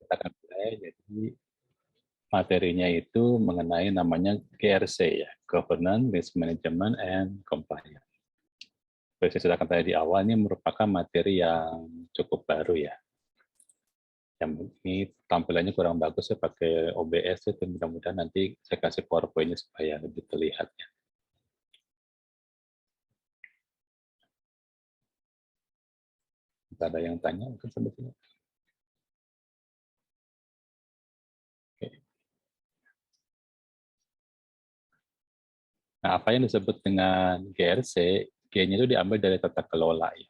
Kita akan mulai, jadi materinya itu mengenai namanya GRC ya, Governance, Risk Management, and Compliance. Seperti saya sudah katakan di awal, ini merupakan materi yang cukup baru ya. Yang ini tampilannya kurang bagus, saya pakai OBS itu, mudah-mudahan nanti saya kasih PowerPoint-nya supaya lebih terlihat ya. Ada yang tanya mungkin sebetulnya. Oke. Nah, apa yang disebut dengan GRC, G-nya itu diambil dari tata kelola ya.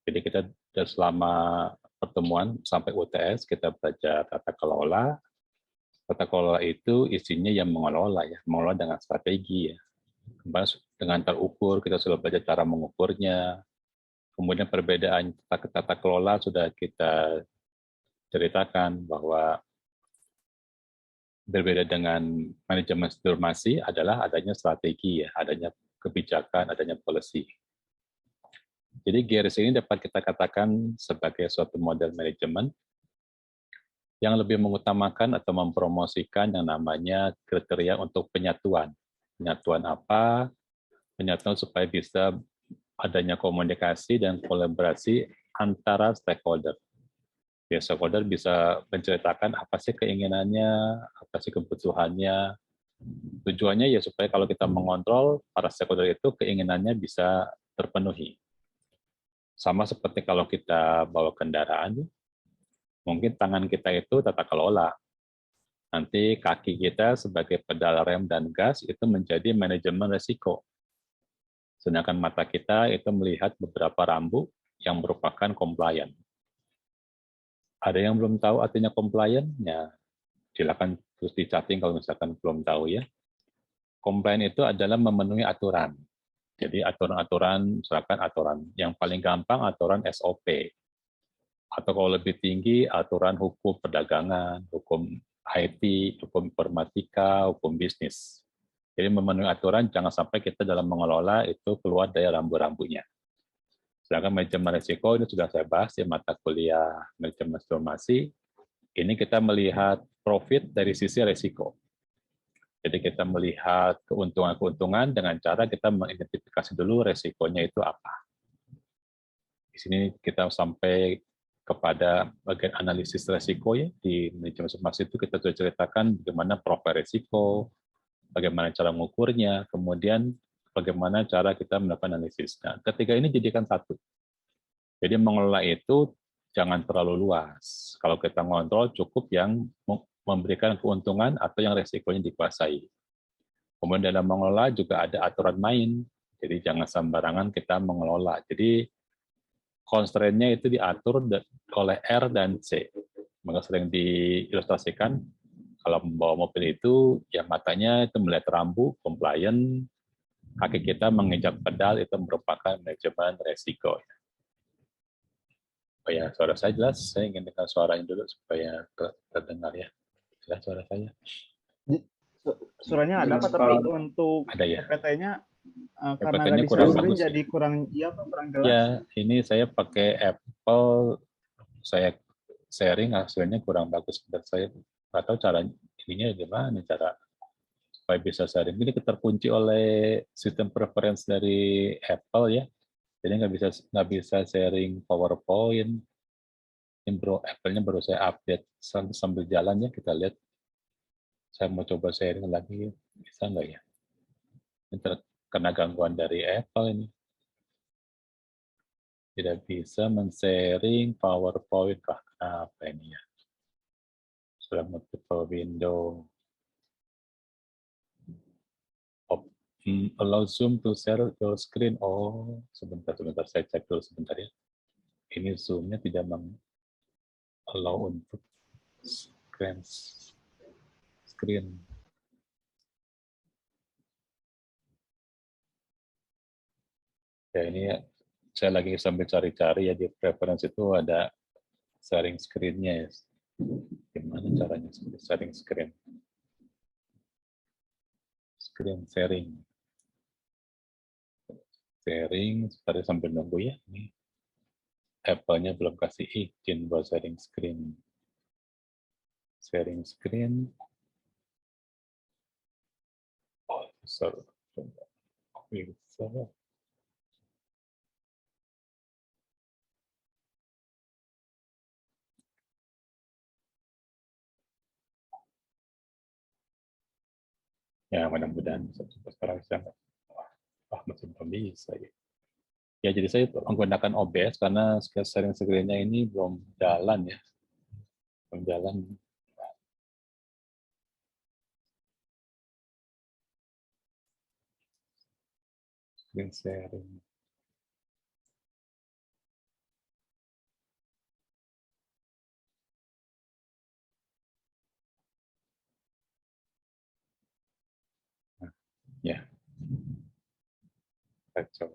Jadi kita selama pertemuan sampai UTS kita belajar tata kelola. Tata kelola itu isinya yang mengelola ya, mengelola dengan strategi ya. Dengan terukur, kita sudah belajar cara mengukurnya. Kemudian perbedaan tata kelola sudah kita ceritakan bahwa berbeda dengan manajemen informasi adalah adanya strategi ya, adanya kebijakan, adanya policy. Jadi GRC ini dapat kita katakan sebagai suatu model manajemen yang lebih mengutamakan atau mempromosikan yang namanya kriteria untuk penyatuan. Penyatuan apa? Penyatuan supaya bisa adanya komunikasi dan kolaborasi antara stakeholder. Ya, stakeholder bisa menceritakan apa sih keinginannya, apa sih kebutuhannya. Tujuannya ya supaya kalau kita mengontrol para stakeholder itu keinginannya bisa terpenuhi. Sama seperti kalau kita bawa kendaraan, mungkin tangan kita itu tata kelola. Nanti kaki kita sebagai pedal rem dan gas itu menjadi manajemen risiko. Sedangkan mata kita itu melihat beberapa rambu yang merupakan compliant. Ada yang belum tahu artinya compliant? Ya, silakan terus di chatting kalau misalkan belum tahu ya. Compliant itu adalah memenuhi aturan. Jadi aturan-aturan, misalkan aturan yang paling gampang aturan SOP. Atau kalau lebih tinggi aturan hukum perdagangan, hukum IT, hukum informatika, hukum bisnis. Jadi memenuhi aturan, jangan sampai kita dalam mengelola itu keluar dari rambu-rambunya. Sedangkan manajemen risiko ini sudah saya bahas di mata kuliah manajemen informasi. Ini kita melihat profit dari sisi risiko. Jadi kita melihat keuntungan-keuntungan dengan cara kita mengidentifikasi dulu risikonya itu apa. Di sini kita sampai kepada bagian analisis risiko ya. Di manajemen informasi itu kita sudah ceritakan bagaimana profil risiko, bagaimana cara mengukurnya, kemudian bagaimana cara kita melakukan analisis. Nah, ketiga ini jadikan satu. Jadi mengelola itu jangan terlalu luas. Kalau kita ngontrol cukup yang memberikan keuntungan atau yang resikonya dikuasai. Kemudian dalam mengelola juga ada aturan main. Jadi jangan sembarangan kita mengelola. Jadi constraint-nya itu diatur oleh R dan C. Maka sering diilustrasikan kalau membawa mobil itu ya matanya itu melihat rambu, compliant, kaki kita menginjak pedal itu merupakan manajemen resiko. Oh ya, suara saya jelas. Saya ingin dengar suaranya dulu supaya terdengar ya. Jelas suara saya. Suaranya ada apa, tapi untuk ada ya. PPT-nya karena PPT-nya nggak di kurang share screen bagus jadi ya. kurang kurang jelas. Ya, ini saya pakai Apple, saya sharing hasilnya kurang bagus. Dan saya nggak tahu cara ininya gimana, cara supaya bisa sharing. Ini terkunci oleh sistem preference dari Apple ya. Jadi nggak bisa sharing PowerPoint. Ini Apple-nya baru saya update sambil jalan ya, kita lihat. Saya mau coba sharing lagi, bisa nggak ya? Ini terkena gangguan dari Apple ini. Tidak bisa men-sharing PowerPoint, kah? Apa ini ya? Sudah multiple window. Allow Zoom to share your screen. Oh, sebentar, saya cek dulu sebentar ya. Ini Zoom-nya tidak allow untuk screen. Ya ini ya, saya lagi sambil cari-cari ya di preference itu ada sharing screen-nya ya. Gimana caranya sharing screen? Screen sharing. Sharing, tadi sambil nunggu ya. Ini Apple-nya belum kasih izin buat sharing screen. sharing screen. Oh, sorry. Ya, mudah-mudahan sekarang saya masih belum bisa ya. Ya, jadi saya menggunakan OBS karena sharing screen-nya ini belum jalan ya. Belum jalan. Screen sharing. Nah, ya, kacau.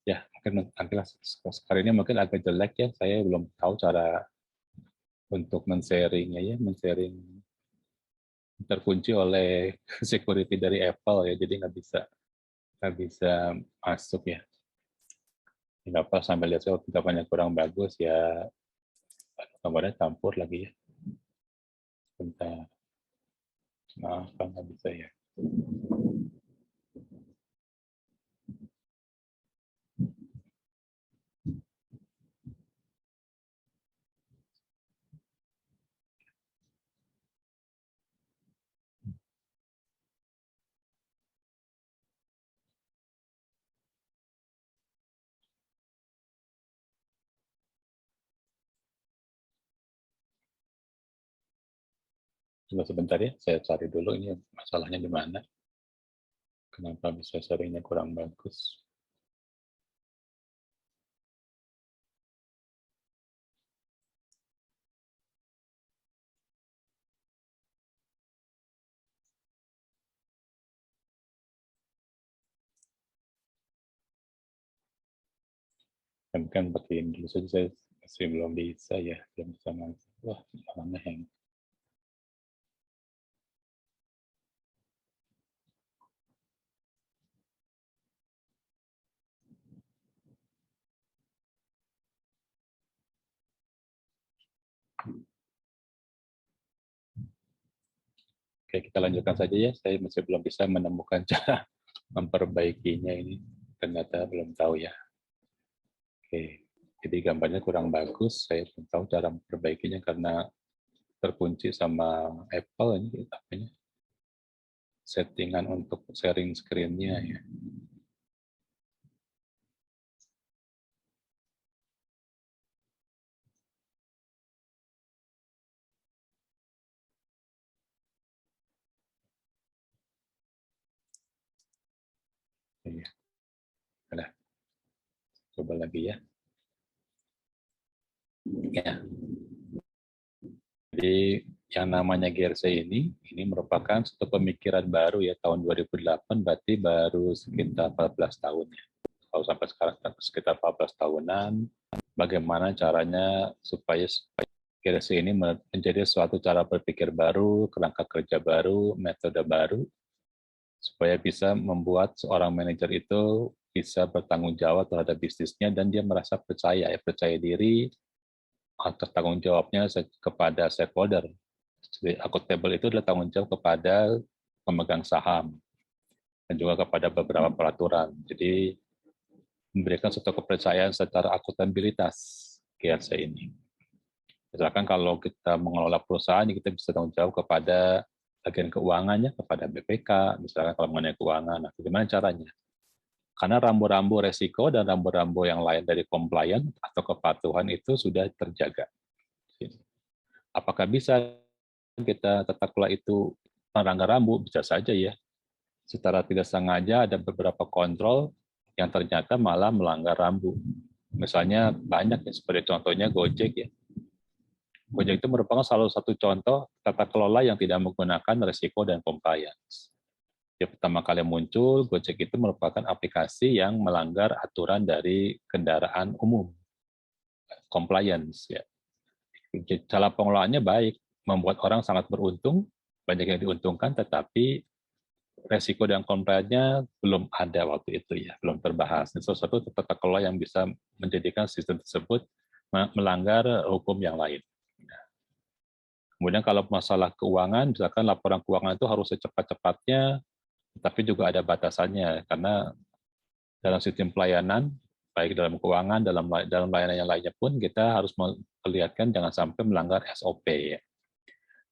Ya, mungkin sekarang ini mungkin agak jelek ya. Saya belum tahu cara untuk men-sharingnya ya, men-sharing terkunci oleh security dari Apple ya, jadi nggak bisa masuk ya. Nggak apa sampai lihat saya gambarnya kurang bagus ya, gambarnya campur lagi ya. Bentar, maaf nggak bisa ya. Coba sebentar ya, saya cari dulu ini masalahnya di mana. Kenapa bisa sharingnya kurang bagus? Kan pakai dulu saja, saya masih belum bisa ya, belum bisa masuk. Wah, malah hang. Oke, kita lanjutkan saja ya. Saya masih belum bisa menemukan cara memperbaikinya ini. Ternyata belum tahu ya. Oke, jadi gambarnya kurang bagus. Saya belum tahu cara memperbaikinya karena terkunci sama Apple ini apanya, settingan untuk sharing screen-nya ya. Iya. Nah, coba lagi ya. Ya. Jadi yang namanya GRC ini merupakan satu pemikiran baru ya, tahun 2008, berarti baru sekitar 14 tahun ya. Kalau sampai sekarang sekitar 14 tahunan, bagaimana caranya supaya GRC ini menjadi suatu cara berpikir baru, kerangka kerja baru, metode baru, supaya bisa membuat seorang manajer itu bisa bertanggung jawab terhadap bisnisnya dan dia merasa percaya diri atas tanggung jawabnya kepada stakeholder. Jadi accountable itu adalah tanggung jawab kepada pemegang saham dan juga kepada beberapa peraturan. Jadi memberikan suatu kepercayaan secara akuntabilitas GRC ini. Misalkan kalau kita mengelola perusahaan, kita bisa tanggung jawab kepada bagian keuangannya, kepada BPK, misalkan kalau mengenai keuangan. Nah, bagaimana caranya? Karena rambu-rambu resiko dan rambu-rambu yang lain dari compliance atau kepatuhan itu sudah terjaga. Apakah bisa kita tata kelola itu melanggar rambu? Bisa saja ya. Secara tidak sengaja ada beberapa kontrol yang ternyata malah melanggar rambu. Misalnya banyak ya, seperti contohnya Gojek ya. Gojek itu merupakan salah satu contoh tata kelola yang tidak menggunakan resiko dan compliance. Yang pertama kali muncul, Gojek itu merupakan aplikasi yang melanggar aturan dari kendaraan umum, compliance. Ya. Cara pengelolaannya baik, membuat orang sangat beruntung, banyak yang diuntungkan, tetapi resiko dan compliance-nya belum ada waktu itu ya, belum terbahas. Ini salah satu tata kelola yang bisa menjadikan sistem tersebut melanggar hukum yang lain. Kemudian kalau masalah keuangan, misalkan laporan keuangan itu harus secepat-cepatnya, tapi juga ada batasannya, karena dalam sistem pelayanan, baik dalam keuangan, dalam layanan yang lainnya pun, kita harus melihatkan jangan sampai melanggar SOP. Ya.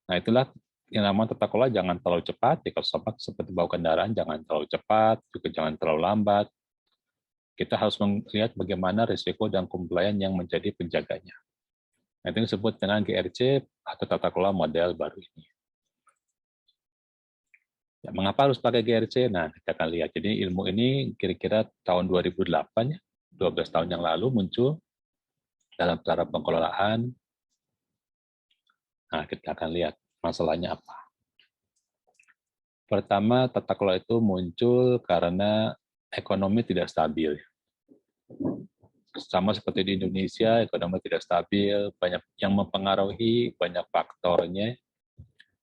Nah, itulah yang namanya tata kelola jangan terlalu cepat, ya, kalau sama seperti bawa kendaraan, jangan terlalu cepat, juga jangan terlalu lambat. Kita harus melihat bagaimana risiko dan compliance yang menjadi penjaganya. Nah, itu disebut dengan GRC atau tata kelola model baru ini. Ya, mengapa harus pakai GRC? Nah, kita akan lihat. Jadi ilmu ini kira-kira tahun 2008, ya, 12 tahun yang lalu muncul dalam cara pengelolaan. Nah, kita akan lihat masalahnya apa. Pertama, tata kelola itu muncul karena ekonomi tidak stabil. Sama seperti di Indonesia, ekonomi tidak stabil, banyak yang mempengaruhi, banyak faktornya.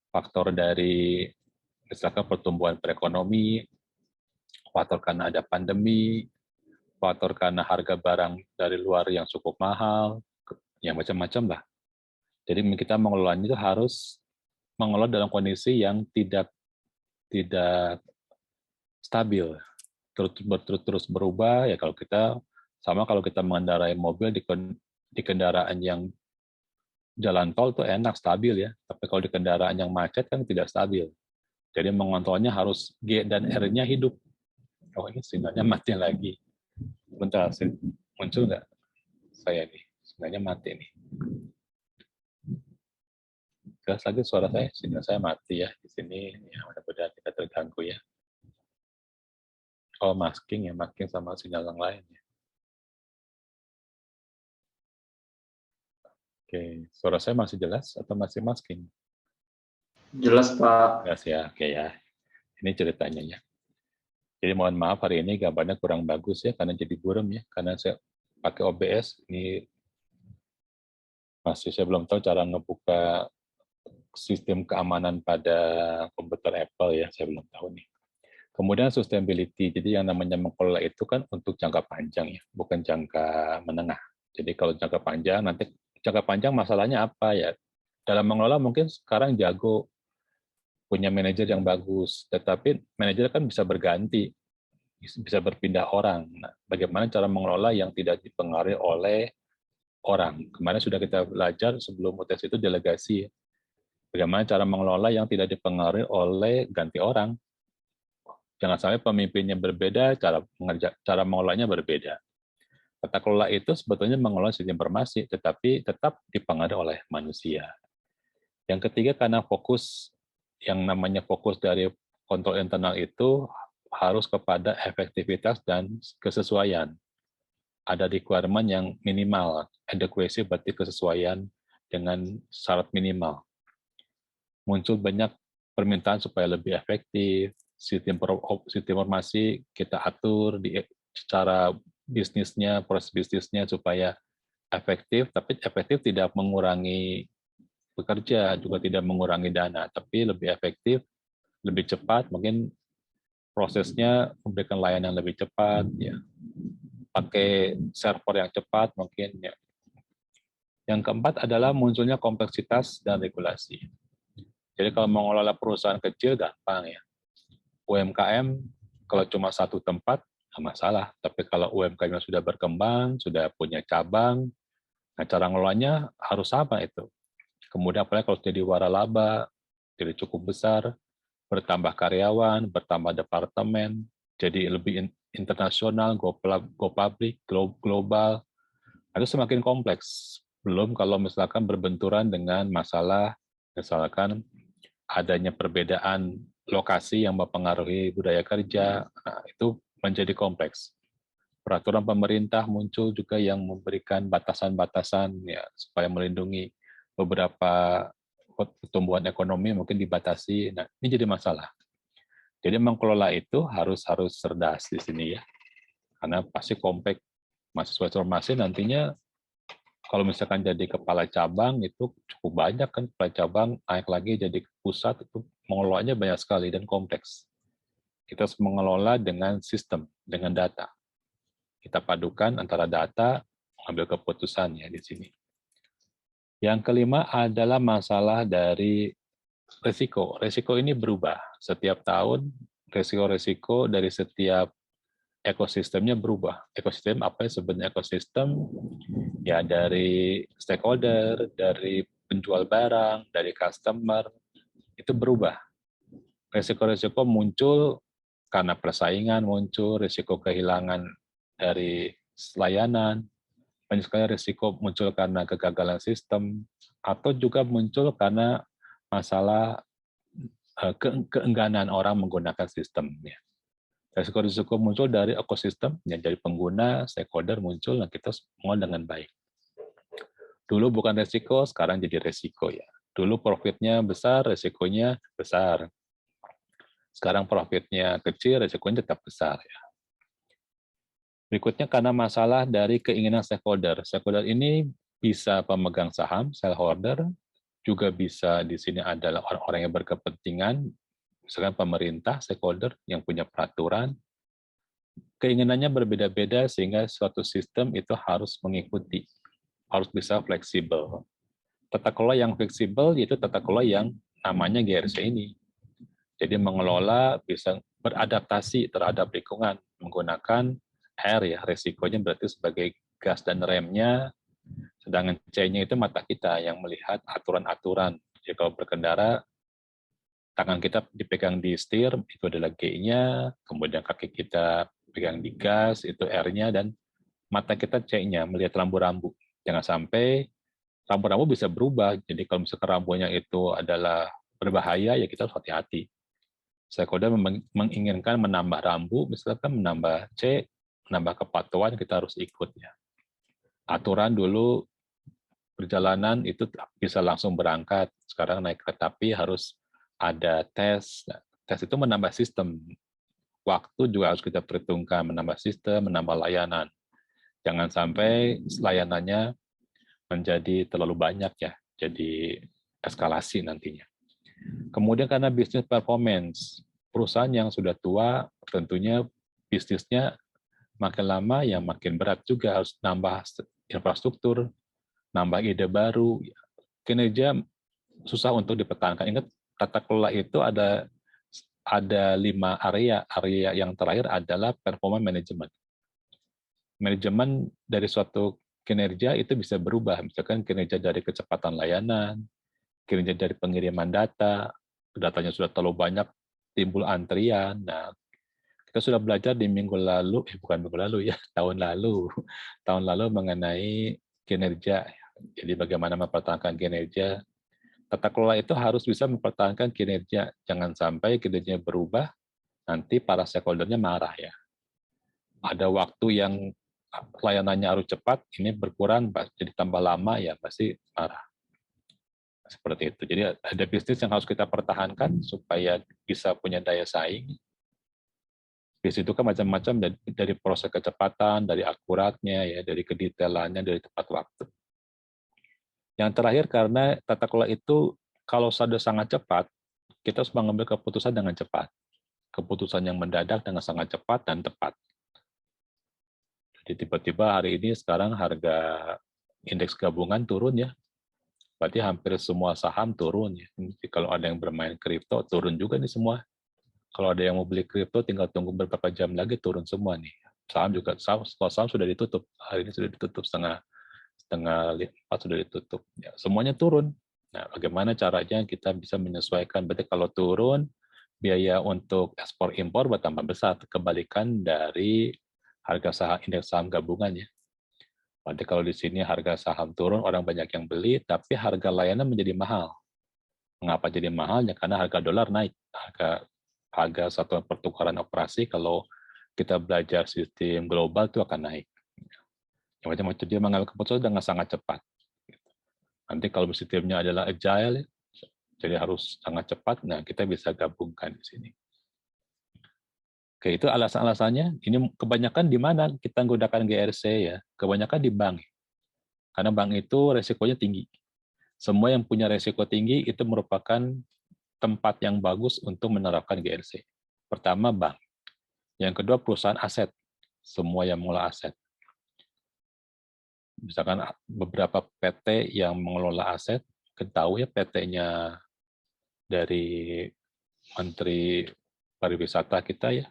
Faktor dari misalkan pertumbuhan perekonomi, faktor karena ada pandemi, faktor karena harga barang dari luar yang cukup mahal, yang macam-macam lah. Jadi kita mengelolanya itu harus mengelola dalam kondisi yang tidak stabil, terus berubah. Ya kalau kita mengendarai mobil di kendaraan yang jalan tol itu enak stabil ya, tapi kalau di kendaraan yang macet kan tidak stabil. Jadi mengontrolnya harus G dan R-nya hidup. Oh ini sinyalnya mati lagi. Bentar, muncul nggak saya nih? Sinyalnya mati nih. Jelas lagi suara saya, sinyal saya mati ya di sini. Ya mudah-mudahan tidak terganggu ya. Oh masking ya, masking sama sinyal yang lain ya. Oke, suara saya masih jelas atau masih masking? Jelas, Pak. Jelas ya, oke ya. Ini ceritanya ya. Jadi mohon maaf hari ini gambarnya kurang bagus ya, karena jadi buram ya, karena saya pakai OBS. Ini masih saya belum tahu cara ngebuka sistem keamanan pada komputer Apple ya, saya belum tahu nih. Kemudian sustainability, jadi yang namanya mengelola itu kan untuk jangka panjang ya, bukan jangka menengah. Jadi kalau jangka panjang, nanti jangka panjang masalahnya apa ya? Dalam mengelola mungkin sekarang jago, punya manajer yang bagus, tetapi manajer kan bisa berganti, bisa berpindah orang. Nah, bagaimana cara mengelola yang tidak dipengaruhi oleh orang? Kemarin sudah kita belajar sebelum UTS itu delegasi. Bagaimana cara mengelola yang tidak dipengaruhi oleh ganti orang? Jangan sampai pemimpinnya berbeda, cara mengelolanya berbeda. Tata kelola itu sebetulnya mengelola sistem informasi, tetapi tetap dipengaruhi oleh manusia. Yang ketiga, karena yang namanya fokus dari kontrol internal itu harus kepada efektivitas dan kesesuaian. Ada requirement yang minimal, adequacy berarti kesesuaian dengan syarat minimal. Muncul banyak permintaan supaya lebih efektif, sistem informasi kita atur di secara bisnisnya, proses bisnisnya supaya efektif, tapi efektif tidak mengurangi pekerja, juga tidak mengurangi dana, tapi lebih efektif, lebih cepat, mungkin prosesnya memberikan layanan lebih cepat, ya, pakai server yang cepat mungkin. Ya. Yang keempat adalah munculnya kompleksitas dan regulasi. Jadi kalau mengelola perusahaan kecil gampang ya. UMKM kalau cuma satu tempat nggak masalah, tapi kalau UMKM sudah berkembang, sudah punya cabang, nah cara ngelolanya harus sama itu. Kemudian apalagi kalau jadi waralaba, jadi cukup besar, bertambah karyawan, bertambah departemen, jadi lebih internasional, go public, global, itu semakin kompleks. Belum kalau misalkan berbenturan dengan masalah, misalkan adanya perbedaan lokasi yang mempengaruhi budaya kerja, nah, itu menjadi kompleks. Peraturan pemerintah muncul juga yang memberikan batasan-batasan ya supaya melindungi beberapa pertumbuhan ekonomi mungkin dibatasi. Nah, ini jadi masalah. Jadi mengelola itu harus cerdas di sini ya. Karena pasti kompleks. Mahasiswa informasi nantinya kalau misalkan jadi kepala cabang itu cukup banyak kan, kepala cabang naik lagi jadi pusat itu mengelolanya banyak sekali dan kompleks. Kita harus mengelola dengan sistem, dengan data. Kita padukan antara data, mengambil keputusan ya di sini. Yang kelima adalah masalah dari risiko. Risiko ini berubah. Setiap tahun, risiko-risiko dari setiap ekosistemnya berubah. Ekosistem apa yang sebenarnya ekosistem? Ya dari stakeholder, dari penjual barang, dari customer, itu berubah. Risiko-risiko muncul karena persaingan muncul, risiko kehilangan dari layanan, banyak sekali risiko muncul karena kegagalan sistem, atau juga muncul karena masalah keengganan orang menggunakan sistemnya. Risiko-risiko muncul dari ekosistem, yang dari pengguna, stakeholder muncul, dan kita semua dengan baik. Dulu bukan risiko, sekarang jadi risiko ya. Dulu profitnya besar, risikonya besar. Sekarang profitnya kecil, risikonya tetap besar ya. Berikutnya karena masalah dari keinginan stakeholder. Stakeholder ini bisa pemegang saham, shareholder, juga bisa di sini adalah orang-orang yang berkepentingan, misalkan pemerintah, stakeholder yang punya peraturan. Keinginannya berbeda-beda sehingga suatu sistem itu harus mengikuti, harus bisa fleksibel. Tata kelola yang fleksibel yaitu tata kelola yang namanya GRC ini. Jadi mengelola bisa beradaptasi terhadap lingkungan menggunakan R ya, resikonya berarti sebagai gas dan remnya, sedangkan C-nya itu mata kita yang melihat aturan-aturan. Jadi kalau berkendara, tangan kita dipegang di setir, itu adalah G-nya, kemudian kaki kita pegang di gas, itu R-nya, dan mata kita C-nya, melihat rambu-rambu. Jangan sampai rambu-rambu bisa berubah, jadi kalau misalkan rambunya itu adalah berbahaya, ya kita harus hati-hati. Stakeholder menginginkan menambah rambu, misalkan menambah C, menambah kepatuhan, kita harus ikut ya. Aturan dulu perjalanan itu bisa langsung berangkat, sekarang naik kereta api harus ada tes. Nah, tes itu menambah sistem. Waktu juga harus kita perhitungkan, menambah sistem, menambah layanan. Jangan sampai layanannya menjadi terlalu banyak ya, jadi eskalasi nantinya. Kemudian karena bisnis performance, perusahaan yang sudah tua tentunya bisnisnya makin lama ya makin berat juga, harus nambah infrastruktur, nambah ide baru, kinerja susah untuk dipertahankan. Ingat tata kelola itu ada 5 area. Area yang terakhir adalah performa management. Manajemen dari suatu kinerja itu bisa berubah, misalkan kinerja dari kecepatan layanan, kinerja dari pengiriman data, datanya sudah terlalu banyak, timbul antrian. Nah, kita sudah belajar di minggu lalu, bukan minggu lalu ya, tahun lalu mengenai kinerja. Jadi bagaimana mempertahankan kinerja. Tata kelola itu harus bisa mempertahankan kinerja. Jangan sampai kinerjanya berubah, nanti para stakeholder-nya marah ya. Ada waktu yang layanannya harus cepat, ini berkurang, jadi tambah lama ya pasti marah. Seperti itu. Jadi ada bisnis yang harus kita pertahankan supaya bisa punya daya saing. Bisnis itu kan macam-macam, dari proses kecepatan, dari akuratnya, ya, dari kedetailannya, dari tepat waktu. Yang terakhir, karena tata kelola itu kalau sudah sangat cepat, kita harus mengambil keputusan dengan cepat. Keputusan yang mendadak dengan sangat cepat dan tepat. Jadi tiba-tiba hari ini sekarang harga indeks gabungan turun ya. Berarti hampir semua saham turun ya. Jadi kalau ada yang bermain kripto, turun juga nih semua. Kalau ada yang mau beli kripto, tinggal tunggu beberapa jam lagi turun semua nih. Saham juga, saham sudah ditutup. Hari ini sudah ditutup setengah 4 sudah ditutup. Ya, semuanya turun. Nah, bagaimana caranya kita bisa menyesuaikan? Berarti kalau turun, biaya untuk ekspor impor bertambah besar. Kebalikan dari harga saham, indeks saham gabungan ya. Berarti kalau di sini harga saham turun, orang banyak yang beli, tapi harga layanan menjadi mahal. Mengapa jadi mahal? Ya karena harga dolar naik. Harga satuan pertukaran operasi kalau kita belajar sistem global itu akan naik. Yang macam-macam dia mengambil keputusan dengan sangat cepat. Nanti kalau sistemnya adalah agile, jadi harus sangat cepat. Nah, kita bisa gabungkan di sini. Oke, itu alasan-alasannya. Ini kebanyakan di mana kita menggunakan GRC ya? Kebanyakan di bank. Karena bank itu resikonya tinggi. Semua yang punya resiko tinggi itu merupakan tempat yang bagus untuk menerapkan GRC. Pertama, bank. Yang kedua, perusahaan aset. Semua yang mengelola aset. Misalkan beberapa PT yang mengelola aset, ketahui ya PT-nya dari Menteri Pariwisata kita ya,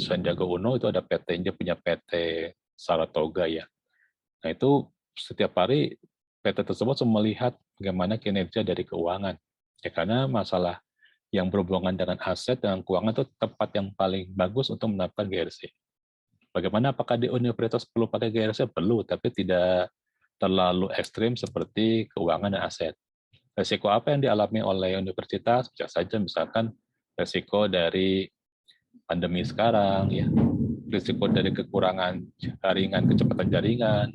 Sandiaga Uno itu ada PT-nya, punya PT Saratoga ya. Nah itu setiap hari PT tersebut melihat bagaimana kinerja dari keuangan. Ya karena masalah yang berhubungan dengan aset dan keuangan itu tempat yang paling bagus untuk menerapkan GRC. Bagaimana, apakah di universitas perlu pakai GRC? Perlu, tapi tidak terlalu ekstrim seperti keuangan dan aset. Resiko apa yang dialami oleh universitas? Bisa saja misalkan resiko dari pandemi sekarang, ya, risiko dari kekurangan jaringan, kecepatan jaringan,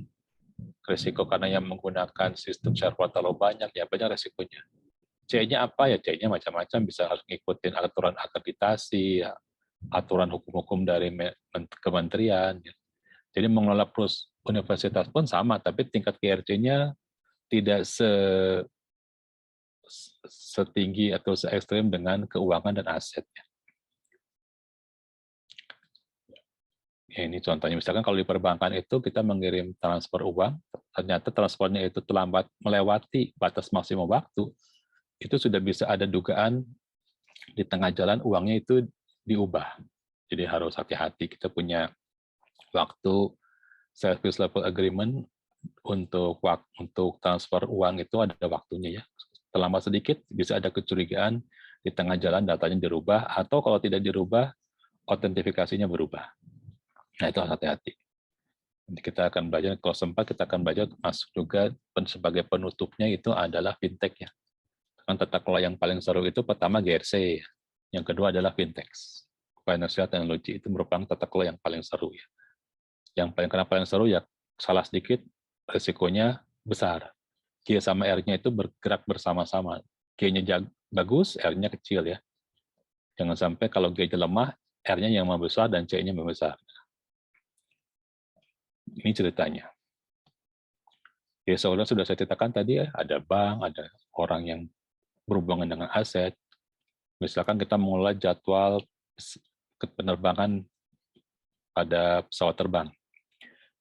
risiko karena yang menggunakan sistem server terlalu banyak, ya banyak resikonya. C-nya apa ya? C-nya macam-macam, bisa harus ngikutin aturan akreditasi, ya, aturan hukum-hukum dari kementerian. Ya. Jadi mengelola universitas pun sama, tapi tingkat GRC-nya tidak setinggi atau se ekstrim dengan keuangan dan asetnya. Ya, ini contohnya, misalkan kalau di perbankan itu kita mengirim transfer uang, ternyata transfernya itu terlambat melewati batas maksimum waktu, itu sudah bisa ada dugaan di tengah jalan uangnya itu diubah. Jadi harus hati-hati, kita punya waktu service level agreement untuk transfer uang itu ada waktunya ya. Terlambat sedikit bisa ada kecurigaan di tengah jalan datanya dirubah, atau kalau tidak dirubah autentifikasinya berubah. Nah itu harus hati-hati. Nanti kita akan belajar, kalau sempat kita akan belajar masuk juga sebagai penutupnya itu adalah fintech ya. Kan tata kelola yang paling seru itu pertama GRC, yang kedua adalah fintech. Financial Technology itu merupakan tata kelola yang paling seru ya. Yang paling seru ya, salah sedikit risikonya besar. G sama R-nya itu bergerak bersama-sama. G-nya bagus, R-nya kecil ya. Jangan sampai kalau G-nya lemah, R-nya yang membesar dan C-nya membesar. Ini ceritanya. Ya, sudah saya ceritakan tadi ya, ada bank, ada orang yang berhubungan dengan aset. Misalkan kita mengelola jadwal penerbangan pada pesawat terbang.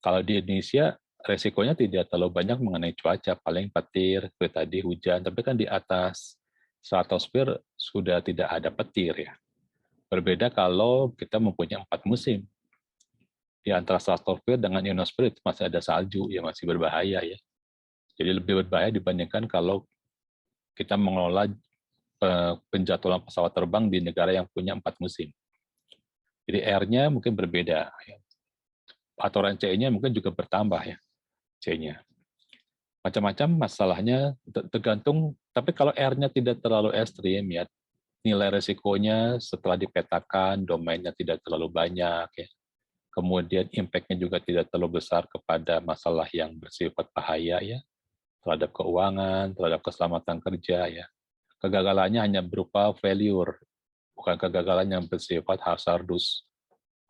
Kalau di Indonesia, resikonya tidak terlalu banyak mengenai cuaca, paling petir, seperti tadi hujan, tapi kan di atas stratosfer sudah tidak ada petir ya. Berbeda kalau kita mempunyai 4 musim. Di antara stratosfer dengan ionosfer itu masih ada salju, ya masih berbahaya ya. Jadi lebih berbahaya dibandingkan kalau kita mengelola penjadwalan pesawat terbang di negara yang punya 4 musim. Jadi R-nya mungkin berbeda. Aturan C-nya mungkin juga bertambah ya, C-nya. Macam-macam masalahnya tergantung, tapi kalau R-nya tidak terlalu ekstrim ya, nilai resikonya setelah dipetakan, domainnya tidak terlalu banyak ya. Kemudian impact-nya juga tidak terlalu besar kepada masalah yang bersifat bahaya ya, terhadap keuangan, terhadap keselamatan kerja ya. Kegagalannya hanya berupa failure, bukan kegagalan yang bersifat hazardous.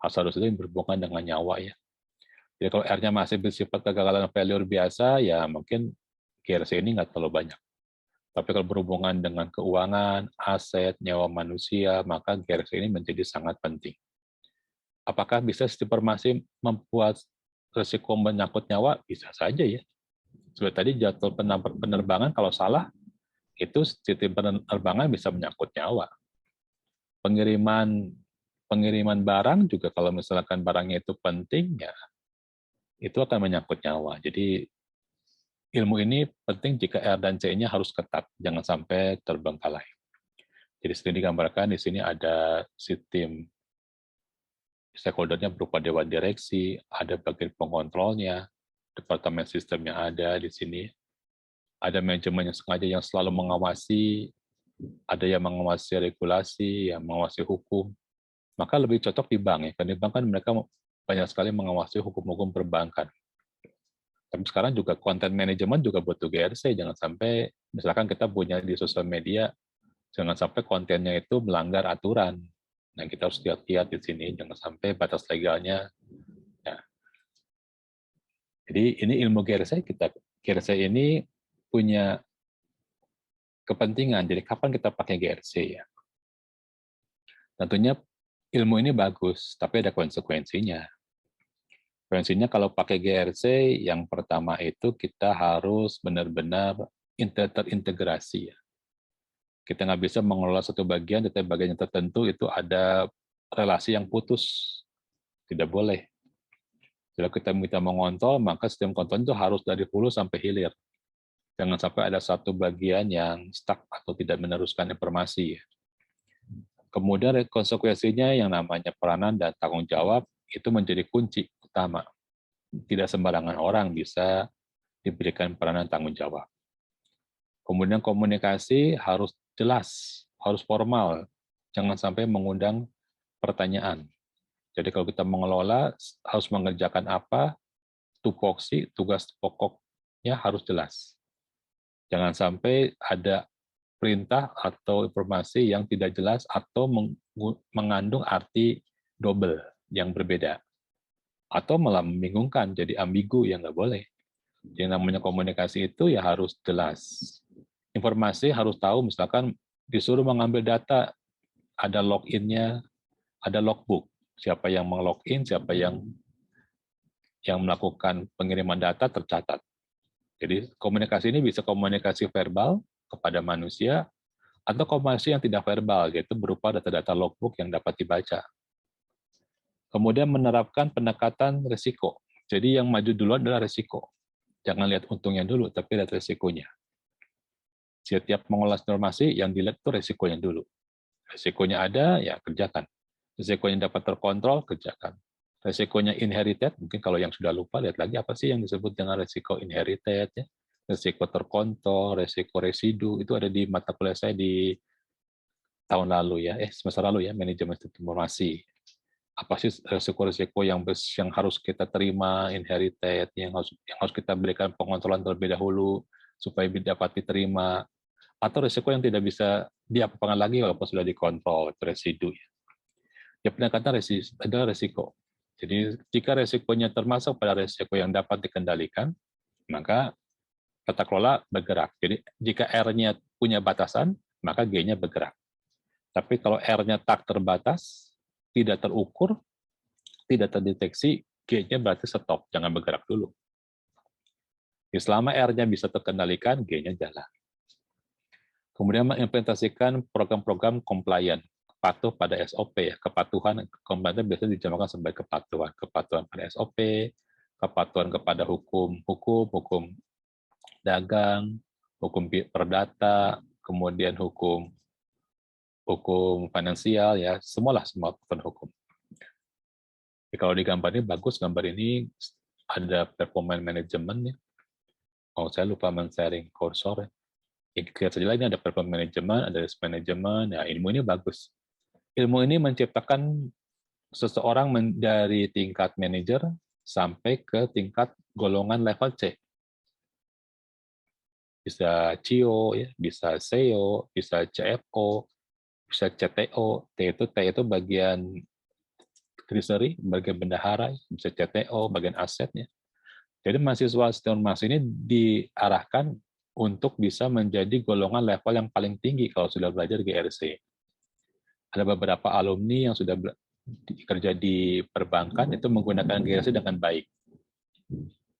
Hazardous itu berhubungan dengan nyawa ya. Jadi kalau R-nya masih bersifat kegagalan failure biasa, ya mungkin GRC ini nggak terlalu banyak. Tapi kalau berhubungan dengan keuangan, aset, nyawa manusia, maka GRC ini menjadi sangat penting. Apakah bisa sistem informasi membuat risiko menyangkut nyawa? Bisa saja ya. Seperti tadi jadwal penerbangan kalau salah, itu sistem penerbangan bisa menyangkut nyawa. Pengiriman barang juga kalau misalkan barangnya itu penting, ya itu akan menyangkut nyawa. Jadi ilmu ini penting jika R dan C-nya harus ketat, jangan sampai terbengkalai. Jadi sini digambarkan di sini ada sistem stakeholder-nya berupa dewan direksi, ada bagian pengontrolnya, departemen sistemnya ada di sini, ada manajemen yang sengaja yang selalu mengawasi, ada yang mengawasi regulasi, yang mengawasi hukum. Maka lebih cocok di bank ya, karena di bank kan mereka banyak sekali mengawasi hukum-hukum perbankan. Tapi sekarang juga content management juga butuh GRC, jangan sampai misalkan kita punya di sosial media, jangan sampai kontennya itu melanggar aturan. Nah, kita harus lihat-lihat di sini, jangan sampai batas legalnya. Ya. Jadi ini ilmu GRC, GRC ini punya kepentingan, jadi kapan kita pakai GRC ya. Tentunya ilmu ini bagus, tapi ada konsekuensinya. Prinsipnya kalau pakai GRC, yang pertama itu kita harus benar-benar terintegrasi. Ya. Kita nggak bisa mengelola satu bagian, tetapi bagian tertentu itu ada relasi yang putus. Tidak boleh. Kalau kita minta mengontrol, maka sistem kontrol itu harus dari hulu sampai hilir. Jangan sampai ada satu bagian yang stuck atau tidak meneruskan informasi. Kemudian konsekuensinya yang namanya peranan dan tanggung jawab itu menjadi kunci utama. Tidak sembarangan orang bisa diberikan peranan tanggung jawab. Kemudian komunikasi harus jelas, harus formal. Jangan sampai mengundang pertanyaan. Jadi kalau kita mengelola, harus mengerjakan apa, tupoksi, tugas pokoknya harus jelas. Jangan sampai ada perintah atau informasi yang tidak jelas atau mengandung arti double yang berbeda. Atau malah membingungkan, jadi ambigu, yang nggak boleh. Yang namanya komunikasi itu ya harus jelas. Informasi harus tahu, misalkan disuruh mengambil data, ada login-nya, ada logbook. Siapa yang meng-login, siapa yang melakukan pengiriman data tercatat. Jadi komunikasi ini bisa komunikasi verbal kepada manusia, atau komunikasi yang tidak verbal, yaitu berupa data-data logbook yang dapat dibaca. Kemudian menerapkan pendekatan risiko. Jadi yang maju duluan adalah risiko. Jangan lihat untungnya dulu, tapi lihat risikonya. Setiap mengolah informasi, yang dilihat itu risikonya dulu. Risikonya ada, ya kerjakan. Risikonya dapat terkontrol, kerjakan. Risikonya inherited, mungkin kalau yang sudah lupa, lihat lagi apa sih yang disebut dengan risiko inherited, ya. Risiko terkontrol, risiko residu, itu ada di mata kuliah saya di tahun lalu ya, semester lalu ya, manajemen informasi. Apa sih risiko-risiko yang harus kita terima, inherited, yang harus kita berikan pengontrolan terlebih dahulu supaya dapat diterima, atau risiko yang tidak bisa diapa-apakan lagi walaupun sudah dikontrol, itu residu. Ya, pendekatan adalah risiko. Jadi jika risikonya termasuk pada risiko yang dapat dikendalikan, maka tata kelola bergerak. Jadi jika R-nya punya batasan, maka G-nya bergerak. Tapi kalau R-nya tak terbatas, tidak terukur, tidak terdeteksi, G-nya berarti stop, jangan bergerak dulu. Jadi selama R-nya bisa terkendalikan, G-nya jalan. Kemudian mengimplementasikan program-program compliant, patuh pada SOP, ya. Kepatuhan, compliant biasanya dijamakan sebagai kepatuhan. Kepatuhan pada SOP, kepatuhan kepada hukum dagang, hukum perdata, kemudian hukum finansial, ya, semua hukum. Jadi kalau di gambar ini bagus, gambar ini ada performance management, ya. Oh, saya lupa men-sharing cursor. Ya, lihat saja ini ada performance management, ada risk management. Ya, ilmu ini bagus. Ilmu ini menciptakan seseorang dari tingkat manajer sampai ke tingkat golongan level C. Bisa CIO, ya, bisa CEO, bisa CFO, bisa CTO. T itu bagian treasury, bagian bendahara, bisa CTO, bagian asetnya. Jadi mahasiswa informasi ini diarahkan untuk bisa menjadi golongan level yang paling tinggi kalau sudah belajar GRC. Ada beberapa alumni yang sudah kerja di perbankan itu menggunakan GRC dengan baik.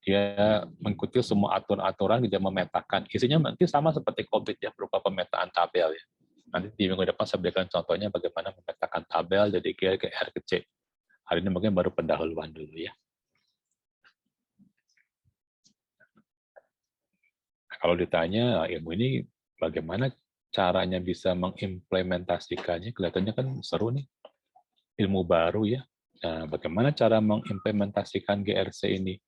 Dia mengikuti semua aturan-aturan, dia memetakan. Isinya nanti sama seperti COVID, ya, berupa pemetaan tabel. Ya. Nanti di minggu depan saya berikan contohnya bagaimana memetakan tabel dari G ke R ke C. Hari ini mungkin baru pendahuluan dulu ya. Nah, kalau ditanya ilmu ini bagaimana caranya bisa mengimplementasikannya, kelihatannya kan seru nih. Ilmu baru ya. Nah, bagaimana cara mengimplementasikan GRC ini?